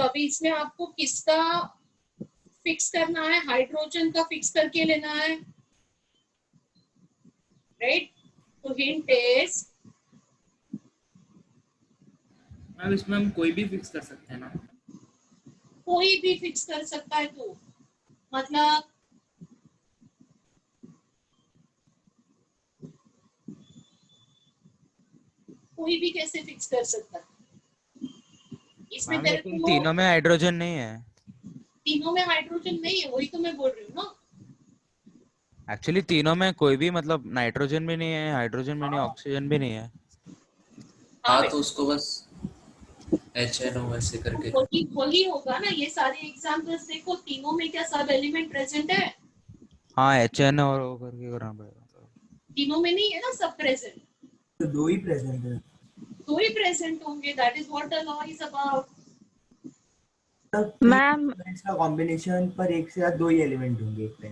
तो अभी इसमें आपको किसका फिक्स करना है? हाइड्रोजन का फिक्स करके लेना है, राइट? तो हिंट इज, मैम इसमें हम कोई भी फिक्स कर सकते हैं ना? कोई भी फिक्स कर सकता है। तो मतलब कोई भी कैसे फिक्स कर सकता है? इसमें मैम तेरे लेकिन को तीनों में हाइड्रोजन नहीं है। तीनों में हाइड्रोजन नहीं है, वही तो मैं बोल रही हूँ ना। एक्चुअली तीनों में कोई भी मतलब नाइट्रोजन भी नहीं है, हाइड्रोजन भी नहीं, ऑक्सीजन भी नहीं है। हाँ तो उसको बस HNO ऐसे करके वही होगा ना। ये सारे एग्जांपल्स देखो, तीनों में क्या सब एलिमेंट प्रेजेंट है? हाँ HN और O करके करना पड़ेगा। तीनों में नहीं है ना सब प्रेजेंट, तो 2 ही प्रेजेंट है। 2 ही प्रेजेंट होंगे। That is what the law is about. Ma'am इसका कॉम्बिनेशन पर एक से 2 ही एलिमेंट होंगे एक पे।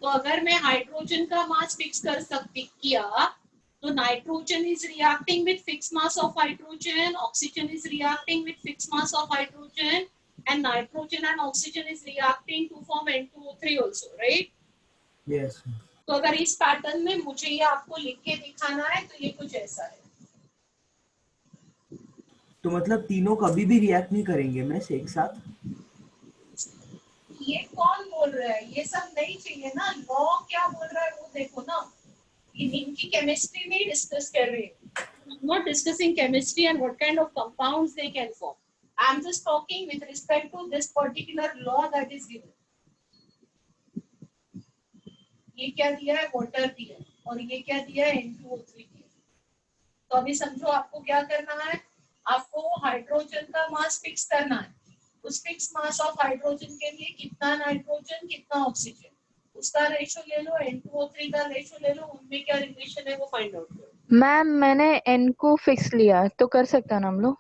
तो अगर मैं हाइड्रोजन का मास फिक्स कर सकती किया, तो nitrogen is reacting with fix mass of hydrogen, oxygen is reacting with fix mass of hydrogen, and nitrogen and oxygen is reacting to form N2O3 also, right? Yes. तो अगर इस pattern में मुझे ये आपको लिख के दिखाना है तो ये कुछ ऐसा है। तो मतलब तीनों कभी भी रिएक्ट नहीं करेंगे मिस एक साथ? ये कौन बोल रहा है? ये सब नहीं चाहिए ना। लॉ क्या बोल रहा है वो देखो ना। इनकी केमिस्ट्री में डिस्कस कर रहे हैं, not discussing chemistry and what kind of compounds they can form. I am just talking with respect to this particular law that is given. ये क्या दिया है? वाटर दिया है, और ये क्या दिया है? N2O3 दिया है। तो अभी समझो आपको क्या करना है। आपको हाइड्रोजन का मास फिक्स करना है। उस फिक्स मास ऑफ हाइड्रोजन के लिए कितना नाइट्रोजन कितना ऑक्सीजन, उसका रेशो ले लो, N2O3 का रेशो ले लो, उनमें क्या रिलेशन है वो फाइंड आउट करो। मैम मैंने n को फिक्स लिया तो कर सकता ना हम लोग?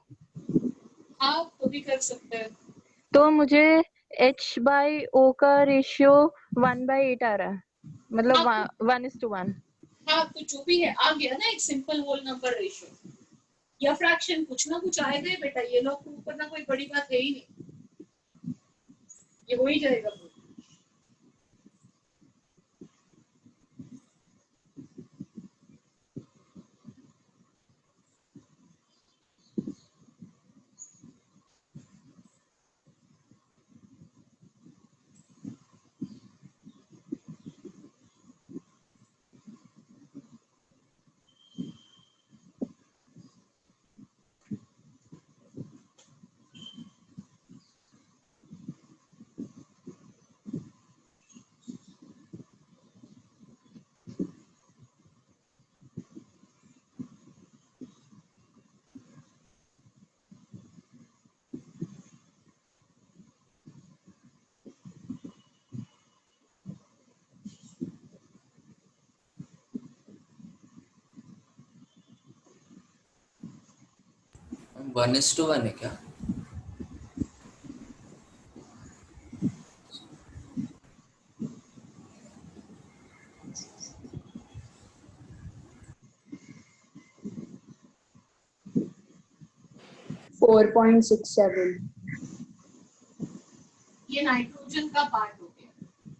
हाँ तो भी कर सकते हैं। तो मुझे H/O का रेशियो 1/8 आ रहा है, मतलब 1:1। हाँ तो जो भी है आ गया ना, एक सिंपल होल नंबर रेशियो या फ्रैक्शन, कुछ ना कुछ आएगा ही बेटा। ये लोग प्रूव करना कोई बड़ी बात है ही नहीं, ये हो ही जाएगा। हम 1:1 है क्या? ये नाइट्रोजन का पार्ट हो गया,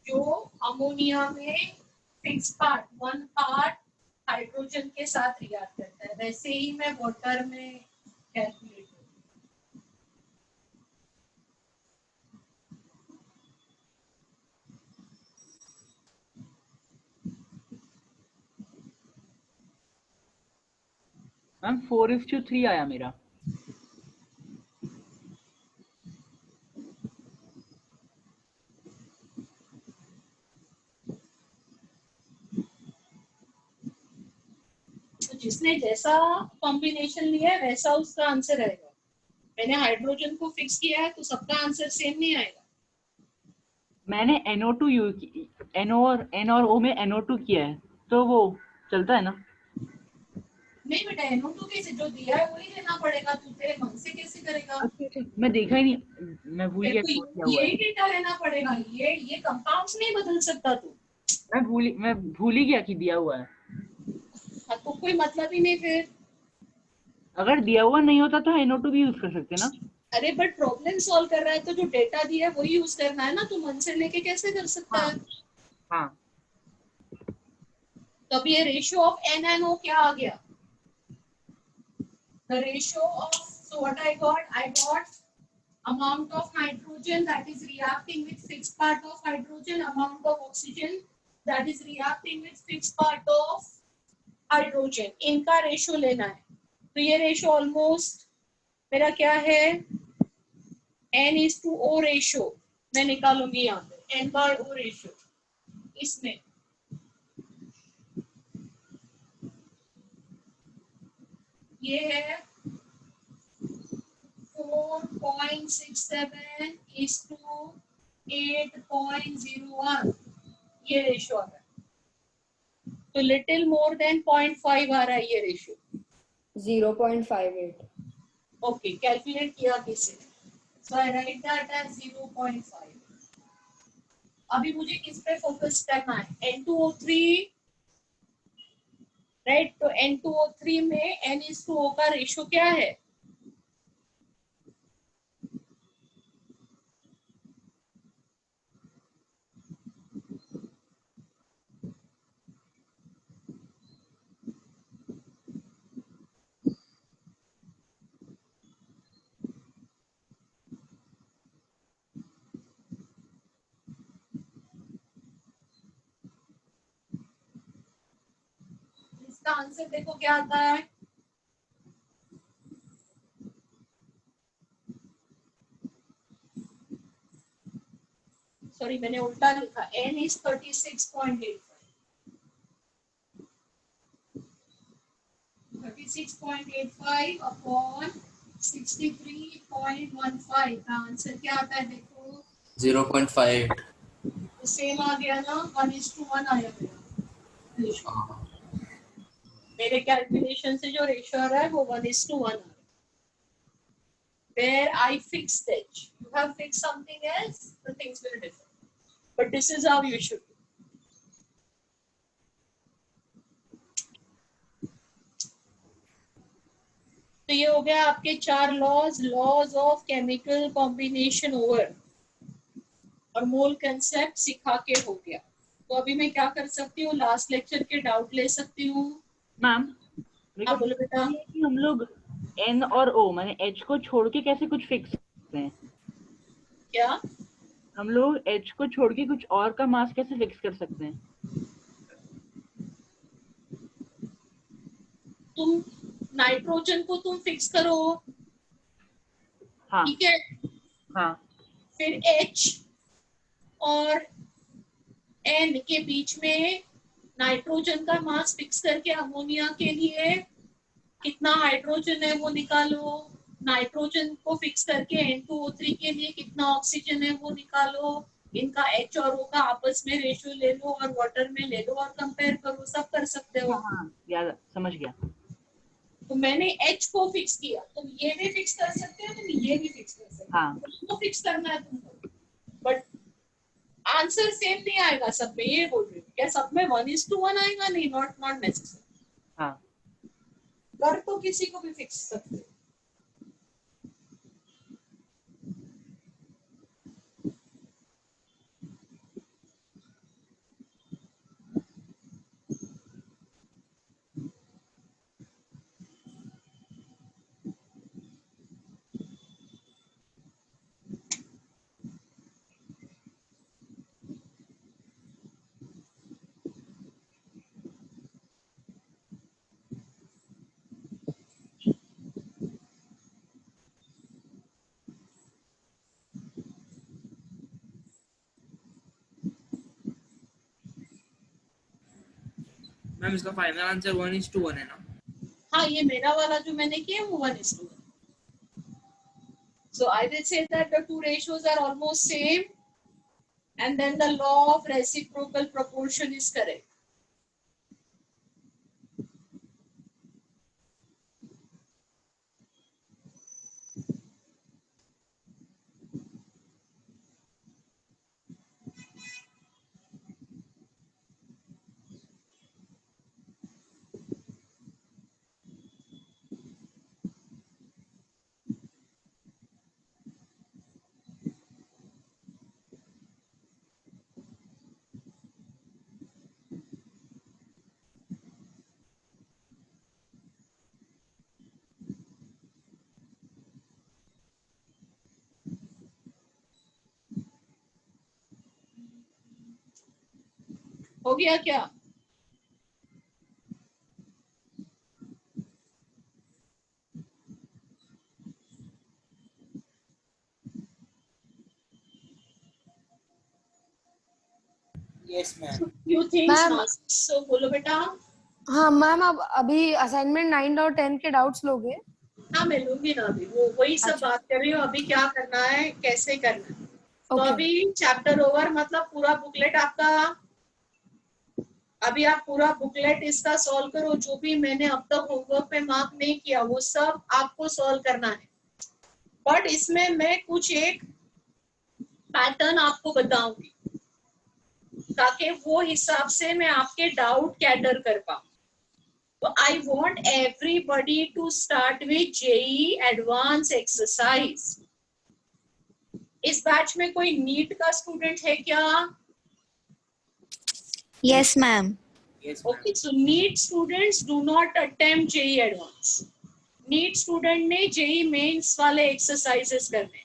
जो अमोनिया में फिक्स पार्ट 1 पार्ट हाइड्रोजन के साथ रिएक्ट करता है। वैसे ही मैं वाटर में कैलकुलेट मैम 4:3 आया मेरा। तो जिसने जैसा कॉम्बिनेशन लिया है वैसा उसका आंसर आएगा। मैंने हाइड्रोजन को फिक्स किया है तो सबका आंसर सेम नहीं आएगा। मैंने NO और N और O में NO2 किया है तो वो चलता है ना? नहीं बेटा, NO2 कैसे? जो दिया है वही लेना पड़ेगा। तू तेरे मन से कैसे करेगा? मैं देखा ही नहीं, मैं भूल गया तेरे क्या को हुआ ये है। डेटा लेना पड़ेगा। ये कंपाउंड्स नहीं बदल सकता तू। मैं भूल ही गया कि दिया हुआ है। हाँ, तो कोई मतलब ही नहीं फिर। अगर दिया हुआ नहीं होता तो NO2 भी यूज कर सकते ना? अरे बट प्रॉब्लम सॉल्व कर रहा है तो जो डेटा दिया है वही यूज करना है ना, तो मन से लेके कैसे कर सकता है? हाँ तो अब ये रेशियो ऑफ NaNO क्या आ गया? The ratio of, so what I got amount of nitrogen that is reacting with fixed part of hydrogen, amount of oxygen that is reacting with fixed part of hydrogen. इनका ratio लेना है। तो ये ratio almost मेरा क्या है, N/O ratio मैं निकालूंगी यहाँ पे, N/O रेशियो इसमें ये है 4.67:8.01, ये रेशियो आ रहा है। तो लिटिल मोर देन 0.5 आ रहा है ये रेशियो। 0.58. ओके, कैलकुलेट किया किसी ने? सो आई राइट दैट एज 0.5। अभी मुझे किस पे फोकस करना है? N2O3, right? तो N2O3 में N/O का रेशियो क्या है? इसका आंसर देखो क्या आता है। सॉरी मैंने उल्टा लिखा, N is 36.85, 36.85 अपॉन 63.15 का आंसर क्या आता है देखो? 0.58। तो सेम आ गया ना, 1:1 आया मेरा। मेरे कैलकुलेशन से जो रेशियो आ रहा है वो 1:1 आ रहा है। Where I fixed H, you have fixed something else, the things will differ. But this is how you should do. तो ये हो गया आपके 4 laws of chemical combination over और मोल कंसेप्ट सिखा के हो गया। तो अभी मैं क्या कर सकती हूँ, लास्ट लेक्चर के डाउट ले सकती हूँ। मैम हाँ बोलो बेटा। कि हम लोग N और O माने H को छोड़ के कैसे कुछ फिक्स करते हैं? क्या हम लोग H को छोड़ के कुछ और का मास कैसे फिक्स कर सकते हैं? तुम नाइट्रोजन को तुम फिक्स करो, हाँ ठीक है? हाँ फिर H और N के बीच में नाइट्रोजन का मास फिक्स करके अमोनिया के लिए कितना हाइड्रोजन है वो निकालो। नाइट्रोजन को फिक्स करके N2O3 के लिए कितना ऑक्सीजन है वो निकालो। इनका H और O का आपस में रेशियो ले लो और वाटर में ले लो और कंपेयर करो, सब कर सकते हो। हाँ याद समझ गया। तो मैंने H को फिक्स किया, तुम ये भी फिक्स कर सकते हो, तुम ये भी फिक्स कर सकते हो। हाँ तुमको फिक्स करना है तुमको, बट आंसर सेम नहीं आएगा सब में, ये बोल रही हूँ। क्या सब में 1:1 आएगा? नहीं, नॉट नेसेसरी। हाँ कर तो किसी को भी फिक्स सकते हो। मैम इसका फाइनल आंसर 1:1 है ना? हाँ, ये मेरा वाला जो मैंने किया वो 1:1। So I will say that the two ratios are almost same, and then the law of reciprocal proportion is correct. हो गया क्या? Yes, ma'am. You think Ma'am. so बोलो बेटा। हाँ मैम, अब अभी असाइनमेंट 9 और 10 के डाउट्स लोगे? हाँ मैं लूंगी ना, अभी वो वही सब अच्छा। बात कर रही हूँ, अभी क्या करना है कैसे करना है। तो Okay. अभी चैप्टर ओवर मतलब पूरा बुकलेट आपका, अभी आप पूरा बुकलेट इसका सॉल्व करो। जो भी मैंने अब तक होमवर्क में मार्क नहीं किया वो सब आपको सॉल्व करना है। बट इसमें मैं कुछ एक पैटर्न आपको बताऊंगी ताकि वो हिसाब से मैं आपके डाउट कैटर कर पाऊँ। तो I want everybody to start with JEE advance exercise. इस बैच में कोई नीट का स्टूडेंट है क्या? Yes, ma'am. Yes, ma'am. Okay, so NEET students do not attempt JEE Advance. NEET student ने JEE Mains वाले exercises करने।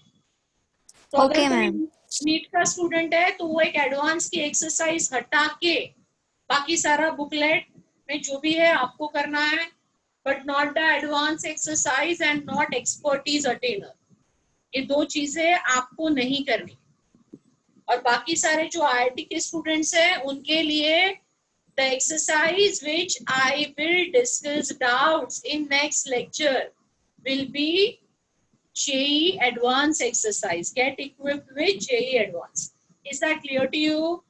तो Okay, अगर कोई ma'am. NEET का स्टूडेंट है तो वो एक एडवांस की एक्सरसाइज हटा के बाकी सारा बुकलेट में जो भी है आपको करना है, but not the advance exercise and not expertise attainer. ये दो चीजें आपको नहीं करनी। और बाकी सारे जो IIT के स्टूडेंट्स हैं उनके लिए the exercise which I will discuss doubts in next lecture will be JEE Advanced exercise. Get equipped with JEE Advanced. Is that clear to you?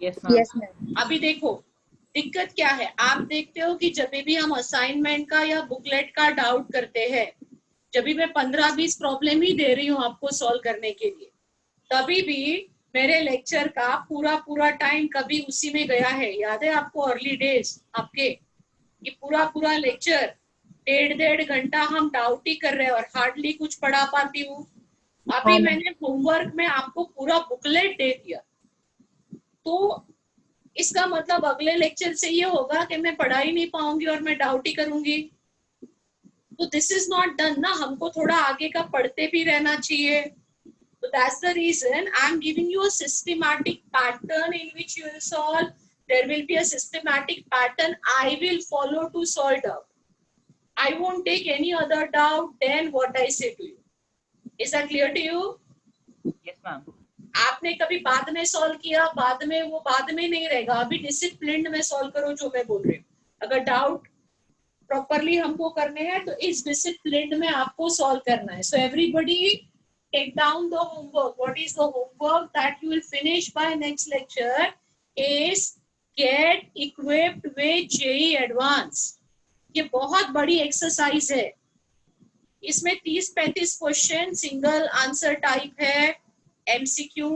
Yes, ma'am. Yes, ma'am. अभी देखो दिक्कत क्या है, आप देखते हो कि जब भी हम असाइनमेंट का या बुकलेट का डाउट करते हैं, जब भी मैं 15-20 प्रॉब्लम ही दे रही हूँ आपको सॉल्व करने के लिए, तभी भी मेरे लेक्चर का पूरा टाइम कभी उसी में गया है। याद है आपको अर्ली डेज आपके, ये पूरा लेक्चर 1.5 घंटा हम डाउट ही कर रहे हैं और हार्डली कुछ पढ़ा पाती हूँ। अभी मैंने होमवर्क में आपको पूरा बुकलेट दे दिया, तो इसका मतलब अगले लेक्चर से ये होगा कि मैं पढ़ा ही नहीं पाऊंगी और मैं डाउट ही करूंगी। तो दिस इज नॉट डन ना, हमको थोड़ा आगे का पढ़ते भी रहना चाहिए। So that's the reason I'm giving you a systematic pattern in which you will solve. There will be a systematic pattern I will follow to solve doubt. I won't take any other doubt than what I say to you. Is that clear to you? Yes, ma'am. आपने कभी बाद में solve किया, बाद में वो बाद में नहीं रहेगा। अभी डिसिप्लिन में सॉल्व करो जो मैं बोल रही हूँ। अगर डाउट प्रॉपरली हमको करने हैं तो इस डिसिप्लिन में आपको सॉल्व करना है। So everybody take down the homework. What is the homework that you will finish by next lecture is get equipped with JEE Advance. ये बहुत बड़ी एक्सरसाइज है। इसमें 30-35 क्वेश्चन सिंगल आंसर टाइप है, MCQ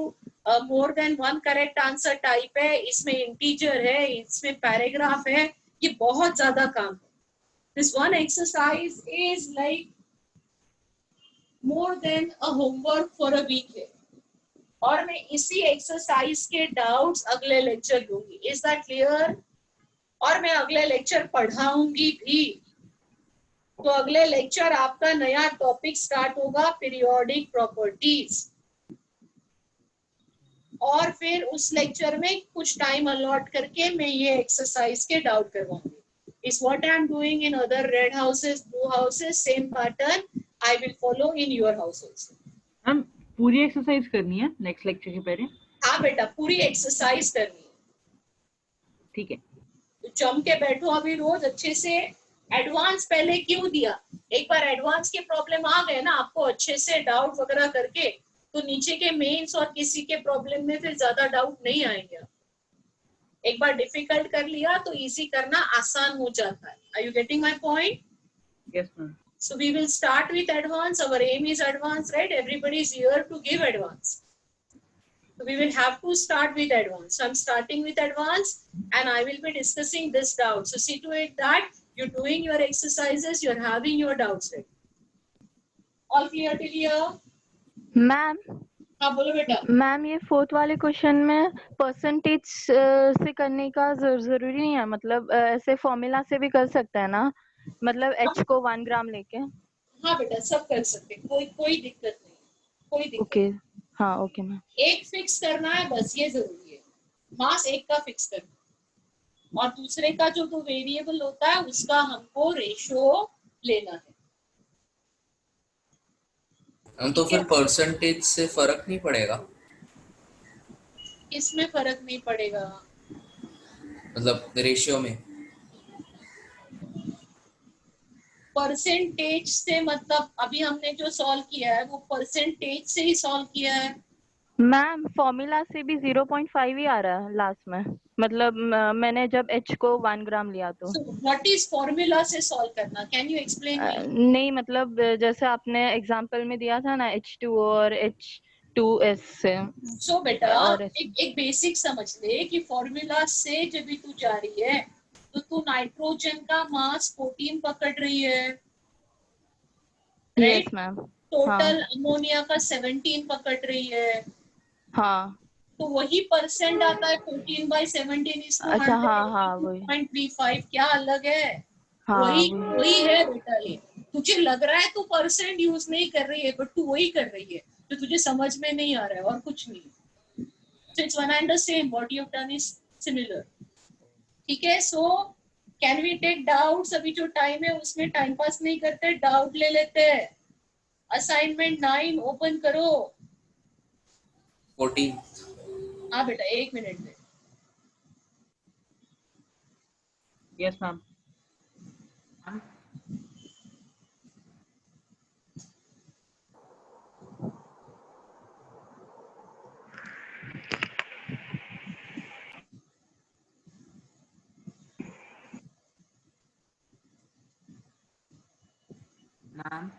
more than one correct answer type है, इसमें integer है, इसमें पैराग्राफ है, ये बहुत ज्यादा काम है। This one exercise is like more than a homework for a week है, और मैं इसी एक्सरसाइज के डाउट्स अगले लेक्चर लूंगी। Is that clear? और मैं अगले लेक्चर पढ़ाऊंगी भी। तो अगले लेक्चर आपका नया टॉपिक स्टार्ट होगा, पीरियोडिक प्रॉपर्टीज, और फिर उस लेक्चर में कुछ टाइम अलॉट करके मैं ये एक्सरसाइज के डाउट करवाऊंगी। Is what I am doing in other red houses, blue houses, same pattern I will follow in your house also. Ma'am पूरी एक्सरसाइज करनी है नेक्स्ट लेक्चर के पहले? हाँ बेटा, पूरी एक्सरसाइज करनी है। ठीक है, तो जम के बैठो अभी रोज अच्छे से। एडवांस पहले क्यों दिया? एक बार एडवांस के प्रॉब्लम आ गए ना आपको अच्छे से डाउट वगैरह करके, तो नीचे के मेंस और किसी के प्रॉब्लम में फिर ज्यादा डाउट नहीं आएंगे। एक बार डिफिकल्ट कर लिया तो इजी करना आसान हो जाता है। Are you getting my point? Yes ma'am. So we will start with advance. Our aim is advance, right? Everybody is here to give advance. So we will have to start with advance. So I'm starting with advance and I will be discussing this doubt. So see to it that you're doing your exercises, you're having your doubts ready. All clear till here? Ma'am हाँ बोलो बेटा। Ma'am ये fourth वाले question में percentage से करने का जरूरी नहीं है, मतलब ऐसे फॉर्मूला से भी कर सकते हैं ना, मतलब H को 1 ग्राम लेके? हाँ बेटा सब कर सकते, कोई दिक्कत नहीं, कोई दिक्कत ओके, हाँ ओके मैम। एक फिक्स करना है बस, ये जरूरी है। मास एक का फिक्स करना और दूसरे का जो दो वेरिएबल होता है उसका हमको रेशो लेना है। तो फिर परसेंटेज से फर्क नहीं पड़ेगा? इसमें फर्क नहीं पड़ेगा, मतलब रेशियो में? परसेंटेज से मतलब अभी हमने जो सॉल्व किया है वो परसेंटेज से ही सॉल्व किया है। मैम फॉर्मूला से भी 0.5 ही आ रहा है लास्ट में, मतलब मैंने जब H को 1 ग्राम लिया तो। व्हाट इज फॉर्मूला से सॉल्व करना, कैन यू एक्सप्लेन मी? नहीं मतलब जैसे आपने एग्जांपल में दिया था ना H2 और H2S से। सो बेटा और एक बेसिक समझ ले कि फॉर्मूला से जब भी तू जा रही है तो तू नाइट्रोजन का मास 14 पकड़ रही है, यस मैम। टोटल अमोनिया का 17 पकड़ रही है। हाँ तो वही परसेंट आता है 14/17 इज टू अच्छा हाँ वही 2.35। क्या अलग है? हाँ वही है बेटा। ये तुझे लग रहा है तू परसेंट यूज नहीं कर रही है बट तू वही कर रही है तो तुझे समझ में नहीं आ रहा है और कुछ नहीं। So it's one and the same. What you have done is similar. ठीक है? So can we take doubts? अभी जो टाइम है उसमें टाइम पास नहीं करते, डाउट ले लेते हैं। असाइनमेंट 9 ओपन करो। 14। हाँ बेटा 1 मिनट में। Yes ma'am. Ma'am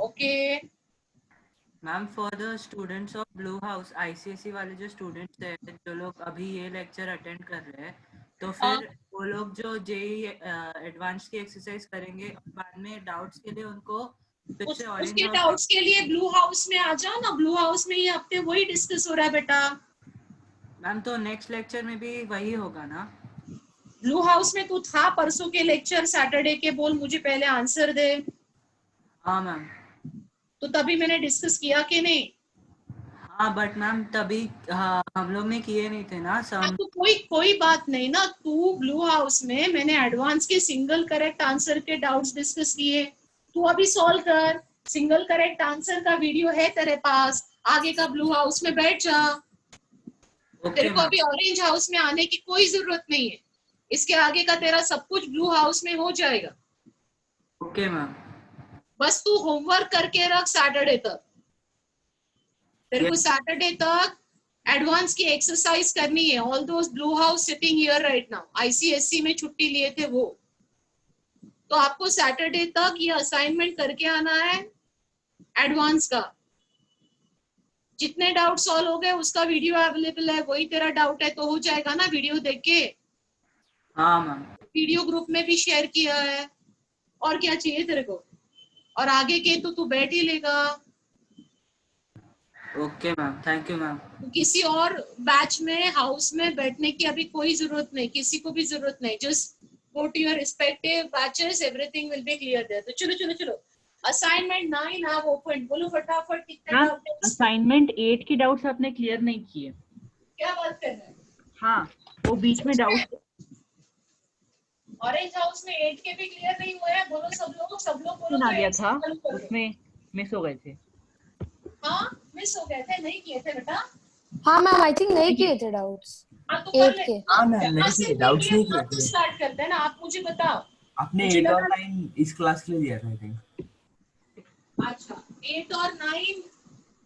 Okay. Ma'am for the students of blue house ICSE वाले जो स्टूडेंट्स हैं जो लोग अभी ये लेक्चर अटेंड कर रहे हैं तो फिर वो लोग जो जेई एडवांस की एक्सरसाइज करेंगे और बाद में डाउट्स के लिए उनको फिर से ऑरेंज उसके डाउट्स के लिए ब्लू हाउस में आ जाओ ना। ब्लू हाउस में ये हफ्ते वही डिस्कस हो रहा है बेटा। मैम तो नेक्स्ट लेक्चर में भी वही होगा ना? ब्लू हाउस में तू था परसों के लेक्चर सैटरडे के, बोल मुझे पहले आंसर दे। हाँ मैम। तो तभी मैंने डिस्कस किया कि नहीं? हाँ बट मैम तभी हम लोग ने किए नहीं थे ना सम। तो कोई बात नहीं ना। तू ब्लू हाउस में मैंने एडवांस के सिंगल करेक्ट आंसर के डाउट्स डिस्कस किए, तू अभी सॉल्व कर। सिंगल करेक्ट आंसर का वीडियो है तेरे पास, आगे का ब्लू हाउस में बैठ जा। तेरे को अभी ऑरेंज हाउस में आने की कोई जरूरत नहीं है। इसके आगे का तेरा सब कुछ ब्लू हाउस में हो जाएगा। Okay ma'am. बस तू होमवर्क करके रख सैटरडे तक। तेरे को सैटरडे तक एडवांस की एक्सरसाइज करनी है। All those blue house sitting here right now, ICSC में छुट्टी लिए थे वो, तो आपको सैटरडे तक ये असाइनमेंट करके आना है एडवांस का। जितने डाउट सॉल्व हो गए उसका वीडियो अवेलेबल है। वही तेरा डाउट है तो हो जाएगा ना वीडियो देख के? हाँ मैम। वीडियो ग्रुप में भी शेयर किया है। और क्या चाहिए तेरे को? और आगे के तो तू बैठ ही लेगा। Okay ma'am, thank you ma'am. किसी और बैच में हाउस में बैठने की अभी कोई जरूरत नहीं, किसी को भी जरूरत नहीं। Just go to your respective batches, everything will be clear there. तो चलो चलो चलो, असाइनमेंट 9 आप ओपन। बोलो फटाफट कितने डाउट है? असाइनमेंट 8 की डाउट्स आपने क्लियर नहीं किए। क्या बात कर रहे हैं? हाँ वो बीच में डाउट ऑरेंज हाउस में 8 के भी क्लियर नहीं हुए हैं। बोलो सब लोग बोलो आ तो गया 8 से था, चालू कर दो। उसमें मिस हो गए थे। हाँ मिस हो गए थे, नहीं किए थे बेटा। हाँ मैम आई थिंक नहीं किए थे डाउट्स। हाँ तो कर ले। हाँ मैम नहीं किए, डाउट्स नहीं किए थे। स्टार्ट करते हैं ना, आप मुझे बताओ। आपने 8 और 9 इस क्लास के लिए दिया था आई थिंक। अच्छा 8 और 9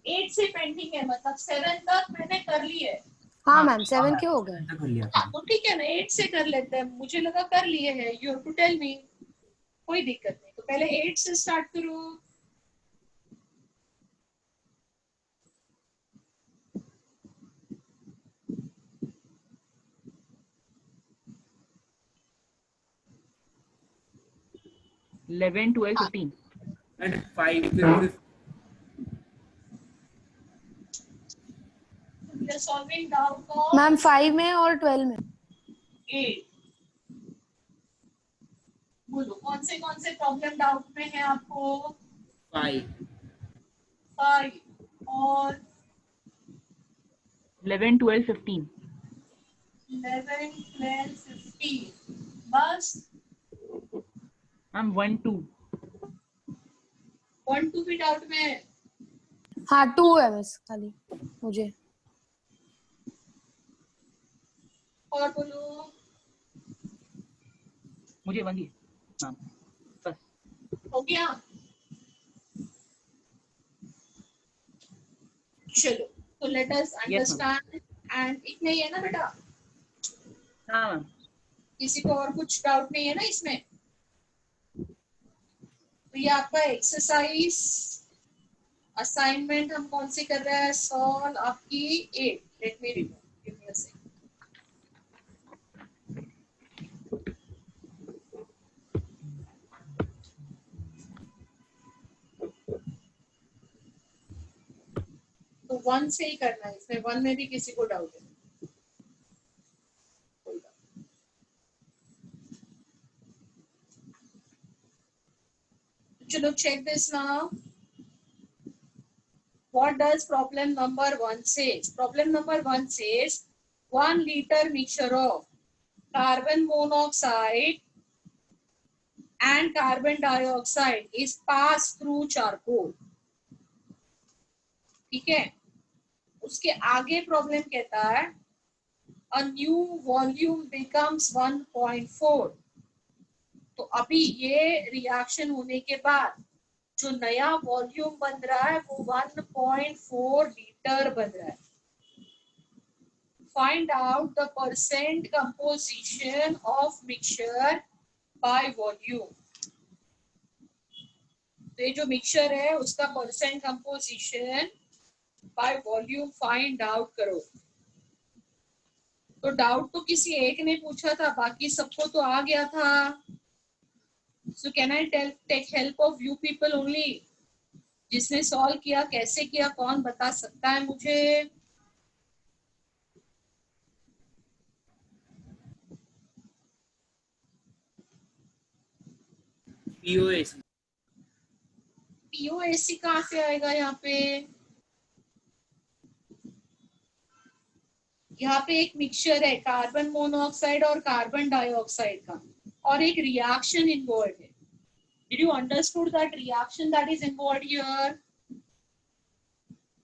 8 से पेंडिंग है, मतलब 7 तक मैंने कर ली है। हाँ मैम 7 के हो गए। कर लिया था। तो ठीक है ना, 8 से कर लेते हैं। मुझे लगा कर लिए हैं। You have to tell me. कोई दिक्कत नहीं, तो पहले 8 से स्टार्ट करो। Eleven 12 15 and 5 solving doubt of ma'am 5 में और 12 में। 8। बोलो कौन से प्रॉब्लम डाउट में है आपको? 5 5 और 11, 12, 15. 11, 12, 15. बस मैम 1, 2. 1, 2 भी डाउट में है। हाँ 2 है बस खाली मुझे। और बोलो। मुझे 1 ही मैम बस। हो गया। चलो तो लेट अस अंडरस्टैंड एंड इतना ही है ना बेटा? हाँ मैम। किसी को और कुछ डाउट नहीं है ना इसमें? तो ये आपका एक्सरसाइज असाइनमेंट हम कौन सी कर रहे हैं? सॉल्व आपकी 8। Let me remove, give me a second. तो 1 से ही करना है इसमें। 1 में भी किसी को डाउट है? चलो check this now. What does problem number 1 says? Problem number 1 says 1 liter mixture of carbon monoxide and carbon dioxide is passed through charcoal. ठीक है? उसके आगे प्रॉब्लम कहता है a new volume becomes 1.4. तो अभी ये रिएक्शन होने के बाद जो नया वॉल्यूम बन रहा है वो 1.4 लीटर बन रहा है। Find out the percent composition of mixture by volume. तो ये जो मिक्सचर है उसका percent composition by volume find out करो। तो डाउट तो किसी एक ने पूछा था, बाकी सबको तो आ गया था। So can I take help of you people only? जिसने सॉल्व किया, कैसे किया, कौन बता सकता है मुझे? POAC। POAC कहाँ से आएगा यहाँ पे? यहाँ पे एक मिक्सचर है कार्बन मोनोऑक्साइड और कार्बन डाइऑक्साइड का, और एक रिएक्शन इन्वॉल्व है। Did you understood that reaction that is involved here?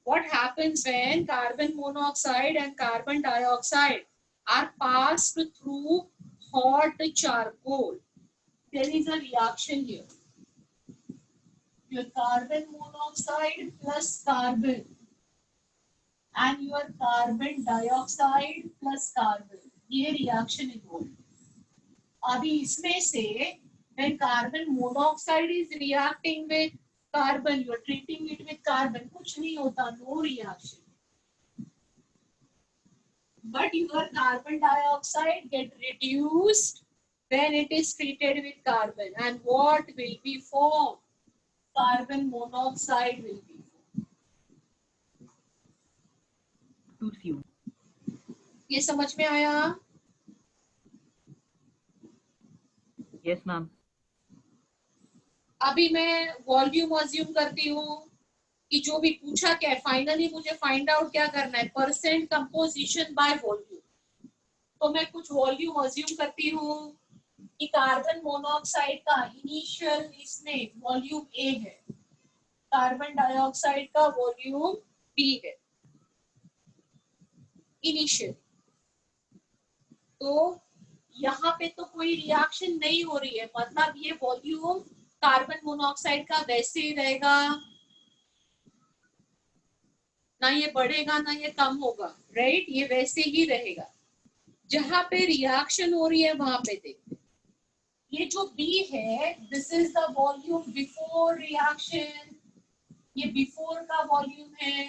What happens when carbon monoxide and carbon dioxide are passed through hot charcoal? There is a reaction here. Your carbon monoxide plus carbon and your carbon dioxide plus carbon, ये reaction involved. अभी इसमें से when carbon monoxide is reacting with carbon, you are treating it with carbon, कुछ नहीं होता, no reaction. But your carbon dioxide get reduced when it is treated with carbon, and what will be formed? Carbon monoxide will be formed. 2CO. ये समझ में आया? Yes ma'am. अभी मैं volume assume करती हूँ कि जो भी पूछा क्या है, फाइनली मुझे फाइंड आउट क्या करना है, परसेंट कंपोजिशन बाय वॉल्यूम। तो मैं कुछ वॉल्यूम अज्यूम करती हूँ कि कार्बन मोनोऑक्साइड का इनिशियल इसमें वॉल्यूम A है, कार्बन डाइऑक्साइड का वॉल्यूम B है इनिशियल। तो यहाँ पे तो कोई रिएक्शन नहीं हो रही है, मतलब ये वॉल्यूम कार्बन मोनोऑक्साइड का वैसे ही रहेगा, ना ये बढ़ेगा ना ये कम होगा, राइट? ये वैसे ही रहेगा। जहां पे रिएक्शन हो रही है वहां पे देखते, ये जो B है, this is the volume before reaction, ये बिफोर का वॉल्यूम है।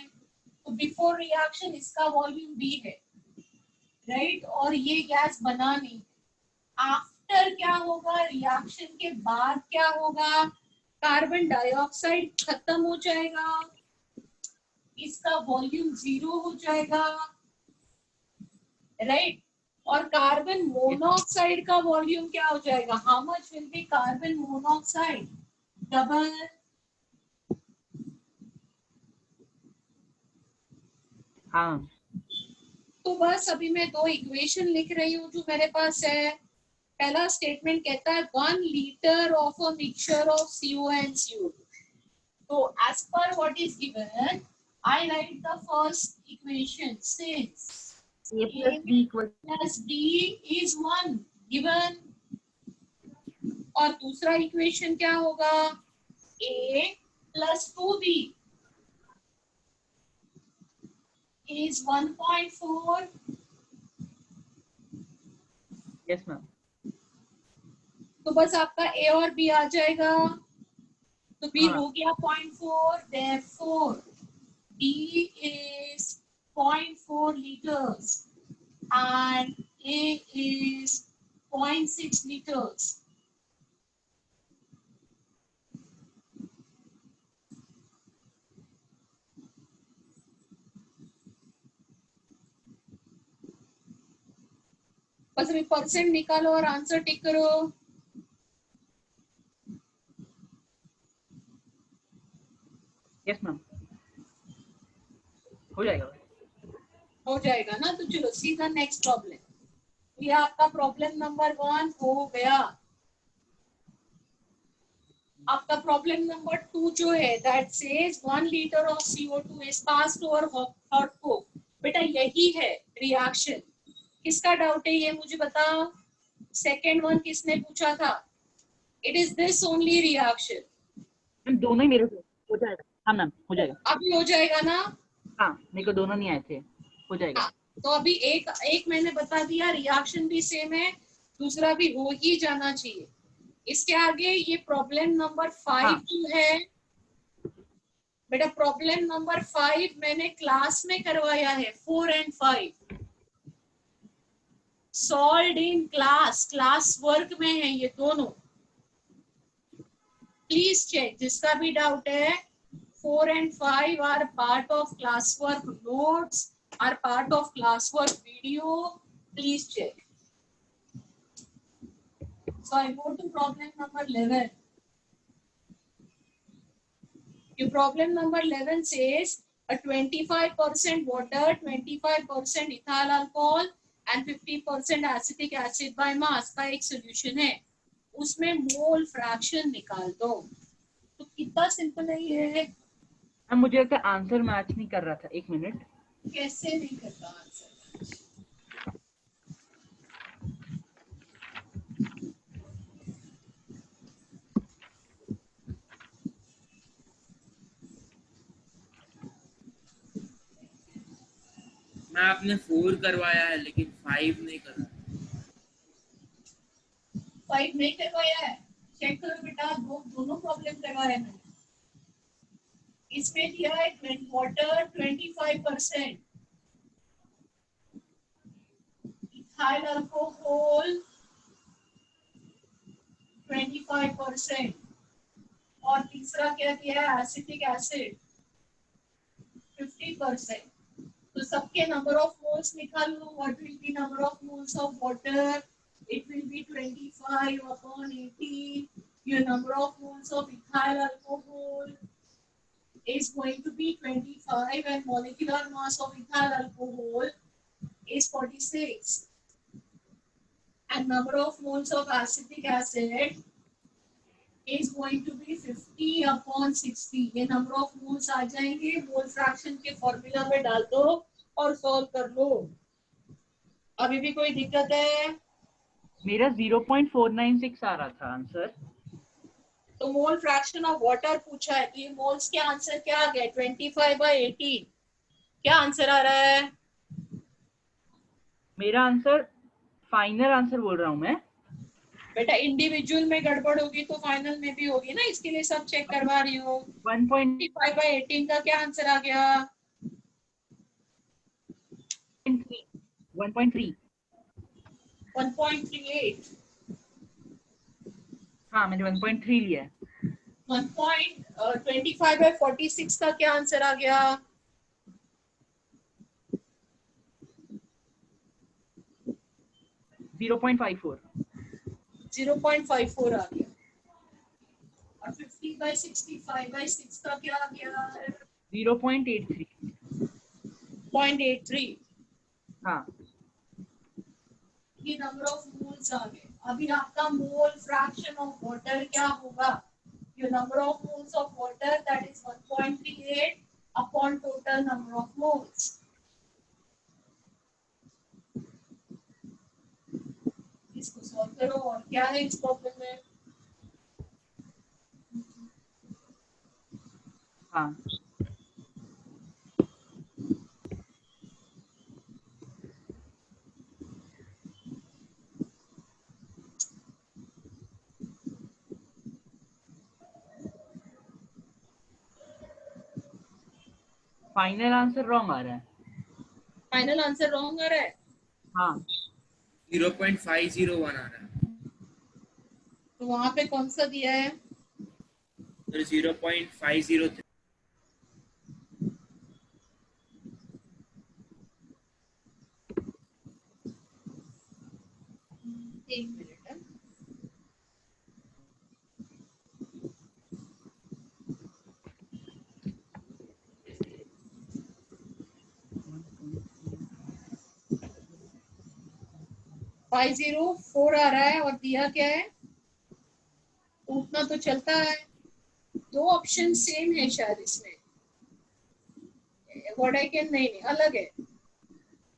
तो बिफोर रिएक्शन इसका वॉल्यूम B है, राइट? और ये गैस बना नहीं। आफ्टर क्या होगा, रिएक्शन के बाद क्या होगा, कार्बन डाइऑक्साइड खत्म हो जाएगा, इसका वॉल्यूम 0 हो जाएगा, राइट? और कार्बन मोनोऑक्साइड का वॉल्यूम क्या हो जाएगा? How much will be carbon monoxide? Double. हाँ बस अभी मैं दो इक्वेशन लिख रही हूँ जो मेरे पास है। पहला स्टेटमेंट कहता है 1 liter of a mixture of CO and CO2. तो as per what is given, I write the first equation since A plus B equals plus B is 1 given, और दूसरा इक्वेशन क्या होगा, A plus 2B is 1.4. yes ma'am. तो बस आपका A और B आ जाएगा, तो B हाँ. हो गया 0.4, therefore B is 0.4 liters and A is 0.6 liters. बस अभी परसेंट निकालो और आंसर टिक करो। yes ma'am. हो जाएगा. हो जाएगा ना, तो चलो सीधा नेक्स्ट प्रॉब्लम। ये आपका प्रॉब्लम नंबर 1 हो गया। आपका प्रॉब्लम नंबर 2 जो है that says 1 liter of CO2 is passed over hot Coke. बेटा यही है रिएक्शन। किसका डाउट है ये मुझे बताओ। सेकंड वन किसने पूछा था? It is this only reaction. Ma'am दोनों ही मेरे से हो जाएगा। हाँ मैम हो जाएगा। अभी हो जाएगा ना? हाँ मेरे को दोनों नहीं आए थे, हो जाएगा। हाँ, तो अभी एक मैंने बता दिया, रिएक्शन भी सेम है, दूसरा भी हो ही जाना चाहिए। इसके आगे ये प्रॉब्लम नंबर 5 जो है बेटा, प्रॉब्लम नंबर 5 मैंने क्लास में करवाया है। 4 and 5 solved in class work में है ये दोनों। प्लीज चेक, जिसका भी डाउट है 4 and 5 are part of classwork notes, are part of classwork video. Please check. So I go to problem number 11. Your problem number 11 says a 25% water, 25% ethyl alcohol and 50% acetic acid by mass का एक solution है, उसमें mole fraction निकाल दो। तो कितना simple है ये। अब मुझे लगता है आंसर मैच नहीं कर रहा था। एक मिनट, कैसे नहीं करता आंसर? मैं आपने 4 करवाया है लेकिन 5 नहीं करा। 5 नहीं करवाया है, चेक करो बेटा, दोनों प्रॉब्लम करवाया है मैंने। इसमें दिया है वाटर 25%, इथाइल अल्कोहल 25% और तीसरा क्या दिया है, एसिटिक एसिड 50%। तो सबके नंबर ऑफ मोल्स निकाल लो। What will be number of moles of water? It will be 25 upon 80. Your number of moles of ethyl alcohol is going to be 25 and molecular mass of ethyl alcohol is 46. And number of moles of acetic acid is going to be 50 upon 60. ये number of moles आ जाएंगे, mole fraction के formula में डाल दो और solve कर लो। अभी भी कोई दिक्कत है? मेरा 0.496 आ रहा था आंसर। तो मोल फ्रैक्शन ऑफ वाटर पूछा है, तो ये मोल्स के आंसर क्या आ गया? 25/18। क्या आंसर आ रहा है? मेरा आंसर, फाइनल आंसर बोल रहा हूँ मैं। बेटा इंडिविजुअल में गड़बड़ होगी तो फाइनल में भी होगी ना, इसके लिए सब चेक करवा रही हूँ। 25/18 का क्या आंसर आ गया? 1.3। 1.38। हाँ मैंने 1.3 लिया है। 1.25/46 का क्या आंसर आ गया? 0.54। 0.54 आ गया। और 50/65/6 का क्या आ गया? 0.83। 0.83। हाँ ये नंबर ऑफ मोल्स आ गए। अभी आपका मोल फ्रैक्शन ऑफ वाटर क्या होगा? Your number of moles of water that is 1.38 upon total number of moles. इसको सॉल्व करो। और क्या है इस प्रॉब्लम में? हाँ फाइनल आंसर रॉन्ग आ रहा है। फाइनल आंसर रॉन्ग आ रहा है। हाँ 0.501 आ रहा है। तो वहां पे कौन सा दिया है? तो 0.503। एक मिनट है। फाइव 504 आ रहा है और दिया क्या है? उतना तो चलता है। दो ऑप्शन सेम है शायद इसमें। व्हाट आई कैन नहीं अलग है।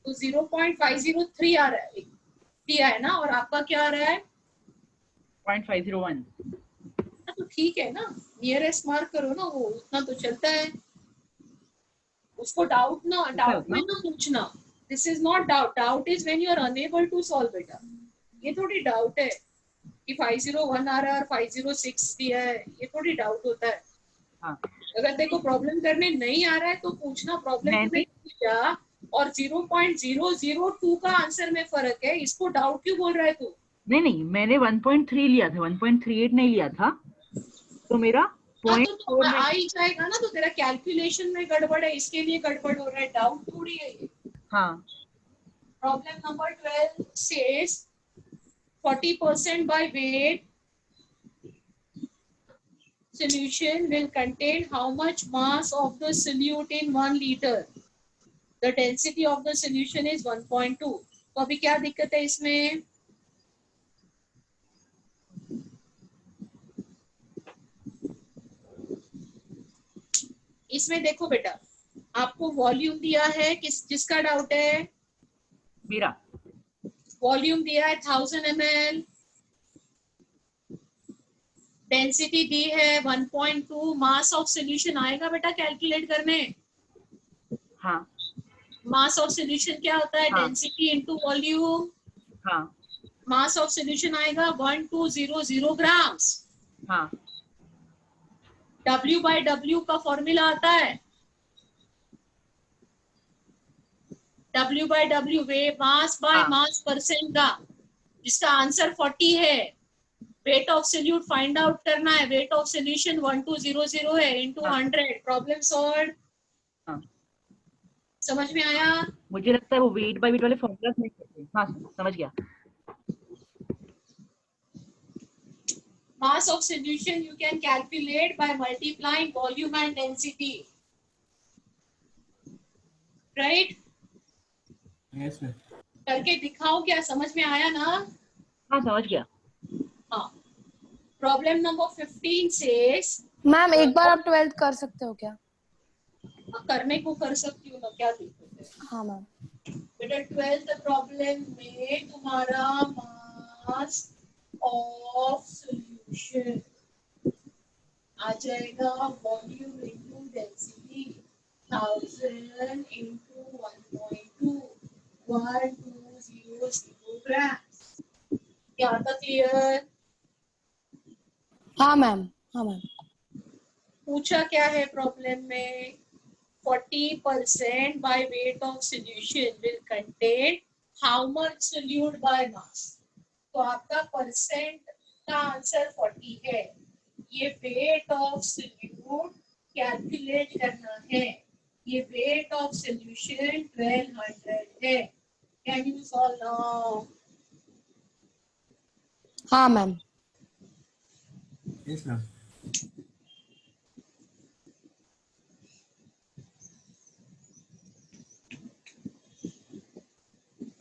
तो 0.503 आ रहा है दिया है ना, और आपका क्या आ रहा है? 0.501। तो ठीक है ना, नियरेस्ट मार्क करो ना, वो उतना तो चलता है। उसको डाउट में ना पूछना। This is not doubt. Doubt is when you are unable to solve बेटा। ये थोड़ी डाउट है कि 501 आ रहा है और 506 दिया है, ये थोड़ी डाउट होता है। हाँ। अगर देखो प्रॉब्लम करने नहीं आ रहा है तो पूछना प्रॉब्लम में क्या, और 0.002 का आंसर में फर्क है, इसको डाउट क्यों बोल रहा है तू? नहीं मैंने 1.3 लिया था, 1.38 नहीं लिया था, तो मेरा हाँ तो आ ही जाएगा ना। तो तेरा कैलकुलेशन में गड़बड़ है, इसके लिए गड़बड़ हो रहा है, डाउट थोड़ी है ये। हाँ। Problem number 12 says 40% by weight solution will contain how much mass of the solute in 1 liter? The density of the solution is 1.2. तो अभी क्या दिक्कत है इसमें? इसमें देखो बेटा, आपको वॉल्यूम दिया है, जिसका डाउट है? मेरा वॉल्यूम दिया है 1000 ml, डेंसिटी दी है 1.2, मास ऑफ सॉल्यूशन आएगा बेटा कैलकुलेट करने। हाँ। मास ऑफ सॉल्यूशन क्या होता है? Density into volume. हाँ। मास ऑफ सॉल्यूशन आएगा 1200 ग्राम्स। हाँ। W by W का फॉर्मूला आता है, W by W way mass by mass percent का, जिसका आंसर 40 है। Weight of solute find out करना है। वेट ऑफ सोल्यूशन 1200 है इनटू 100। Problem solve. समझ में आया? मुझे लगता है वो वेट बाय वेट वाले फॉर्मूला नहीं करते। हाँ समझ गया। Mass of solution you can calculate by multiplying volume and density, right? Yes ma'am. करके दिखाओ, क्या समझ में आया ना? हाँ समझ गया। हाँ। प्रॉब्लम नंबर 15 says, मैम एक बार आप 12th कर सकते हो क्या? करने को कर सकती हूँ ना, क्या दिक्कत है? हाँ मैम। बेटा 12th प्रॉब्लम में तुम्हारा मास ऑफ सॉल्यूशन आ जाएगा volume into density, 1000 into 1.2, 1200 grams. यहाँ तक क्लियर? हाँ मैम। हाँ मैम। पूछा क्या है प्रॉब्लम में? 40% by weight of solution will contain how much solute by mass? तो आपका परसेंट का आंसर 40 है। ये वेट ऑफ सोल्यूट कैलकुलेट करना है। ये वेट ऑफ सोल्यूशन 1200 है। Can you solve now? हाँ ma'am. Yes ma'am.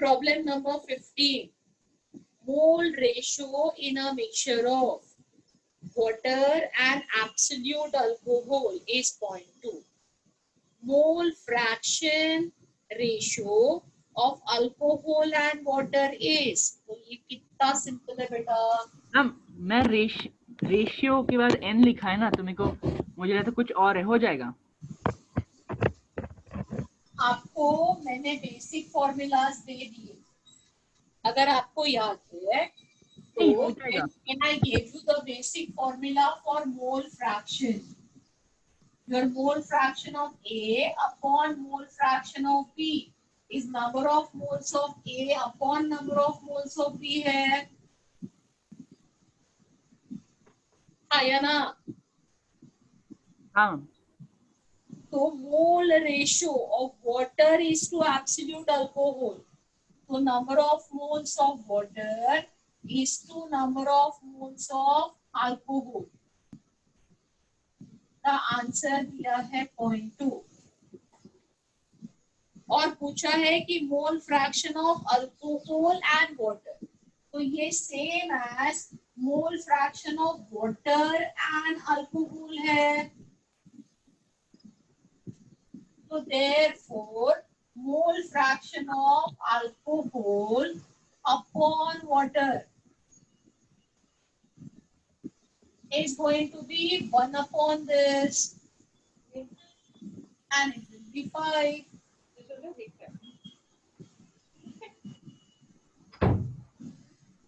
Problem number 15. Mole ratio in a mixture of water and absolute alcohol is 0.2. Mole fraction ratio of alcohol and water is, तो ये कितना simple है बेटा। Ma'am मैं ratio के बाद n लिखा है ना, तो मेरे को मुझे लगता कुछ और है, हो जाएगा। आपको मैंने बेसिक फॉर्मूलाज दे दिए, अगर आपको याद है तो when I gave you the basic formula for mole fraction, your mole fraction of A upon mole fraction of B is number of moles of A upon number of moles of B है, आया ना? हाँ। तो mole ratio of water is to absolute alcohol, तो number of moles of water is to number of moles of alcohol. The answer दिया है 0.2 और पूछा है कि mole fraction of alcohol and water, तो ये same as mole fraction of water and alcohol है। So therefore, mole fraction of alcohol upon water is going to be 1 upon this, and it will be 5.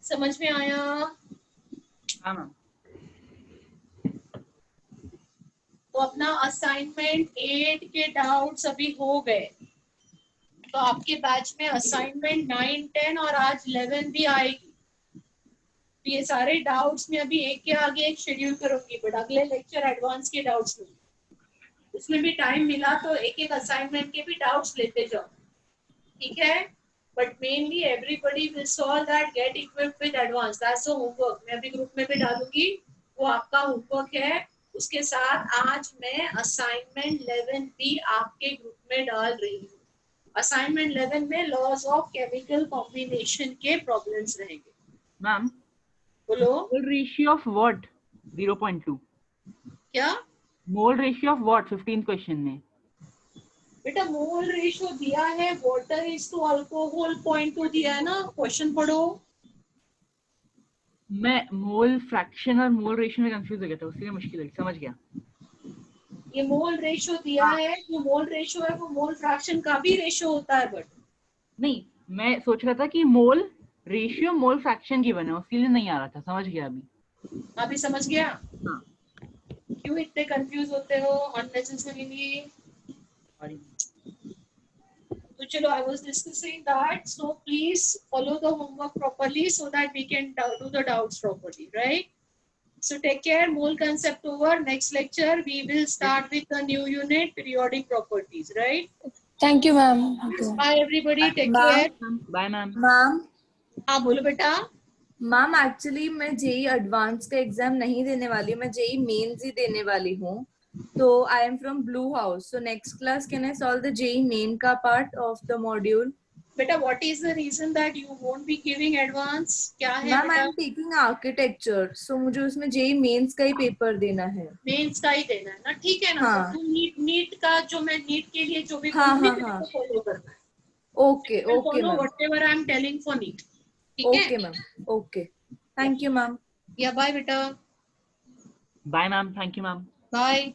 समझ में आया? हाँ ma'am. तो अपना assignment 8 के डाउट्स अभी हो गए, तो आपके बैच में असाइनमेंट 9, 10 और आज 11 भी आएगी। तो ये सारे डाउट्स में अभी एक के आगे एक शेड्यूल करूंगी, बट अगले लेक्चर एडवांस के डाउट्स में, उसमें भी टाइम मिला तो एक एक असाइनमेंट के भी डाउट्स लेते जाओ, ठीक है? But mainly everybody will solve that, get equipped with advance, that's the homework. मैं अभी ग्रुप में भी डालूंगी, वो आपका होमवर्क है। उसके साथ आज मैं असाइनमेंट 11 भी आपके ग्रुप में डाल रही हूँ। असाइनमेंट 11 में लॉज ऑफ केमिकल कॉम्बिनेशन के प्रॉब्लम्स रहेंगे। मैम बोलो। मोल रेशियो ऑफ व्हाट 0.2? क्या? मोल ratio of what 15th question में? बेटा मोल रेशियो दिया है, वाटर इज टू अल्कोहल 0.2 दिया है ना, क्वेश्चन पढ़ो। मैं मोल फ्रैक्शन और मोल रेशियो में कंफ्यूज हो गया था, उसके लिए मुश्किल है, समझ गया। ये मोल रेशियो दिया है, जो मोल रेशियो है वो मोल फ्रैक्शन का भी रेशियो होता है, बट नहीं, मैं सोच रहा था कि मोल रेशियो मोल फ्रैक्शन की बना, उसके लिए नहीं आ रहा था, समझ गया अभी समझ गया? हाँ। क्यों इतने कंफ्यूज होते हो अननेसेसरीली? तो चलो, I was discussing that, so please follow the homework properly so that we can do the doubts properly, right? So take care. Mole concept over. Next lecture we will start with the new unit, periodic properties, right? Thank you, ma'am. Bye everybody. Take care. Bye ma'am. Ma'am हाँ बोलो बेटा। Ma'am actually मैं JEE advance का exam नहीं देने वाली हूँ, मैं जेई मेंस ही देने वाली हूँ। तो I am from blue house, so next class can I solve the JEE main का पार्ट ऑफ द मॉड्यूल? बेटा what is the reason that you won't be giving advance? क्या है मैम? आई बेटा? Am taking architecture, सो मुझे उसमें JEE mains का ही paper देना है। मेंस का ही देना है ना, ठीक है ना? हाँ। तो नीट का जो मैं नीट के लिए जो भी हाँ, बोलूंगी हाँ, हाँ। तो फॉलो करना है। Okay okay ma'am. Whatever I am telling for NEET, ठीक है? Okay ma'am, okay, thank you ma'am. या बाय बेटा। Bye ma'am, thank you ma'am. Bye.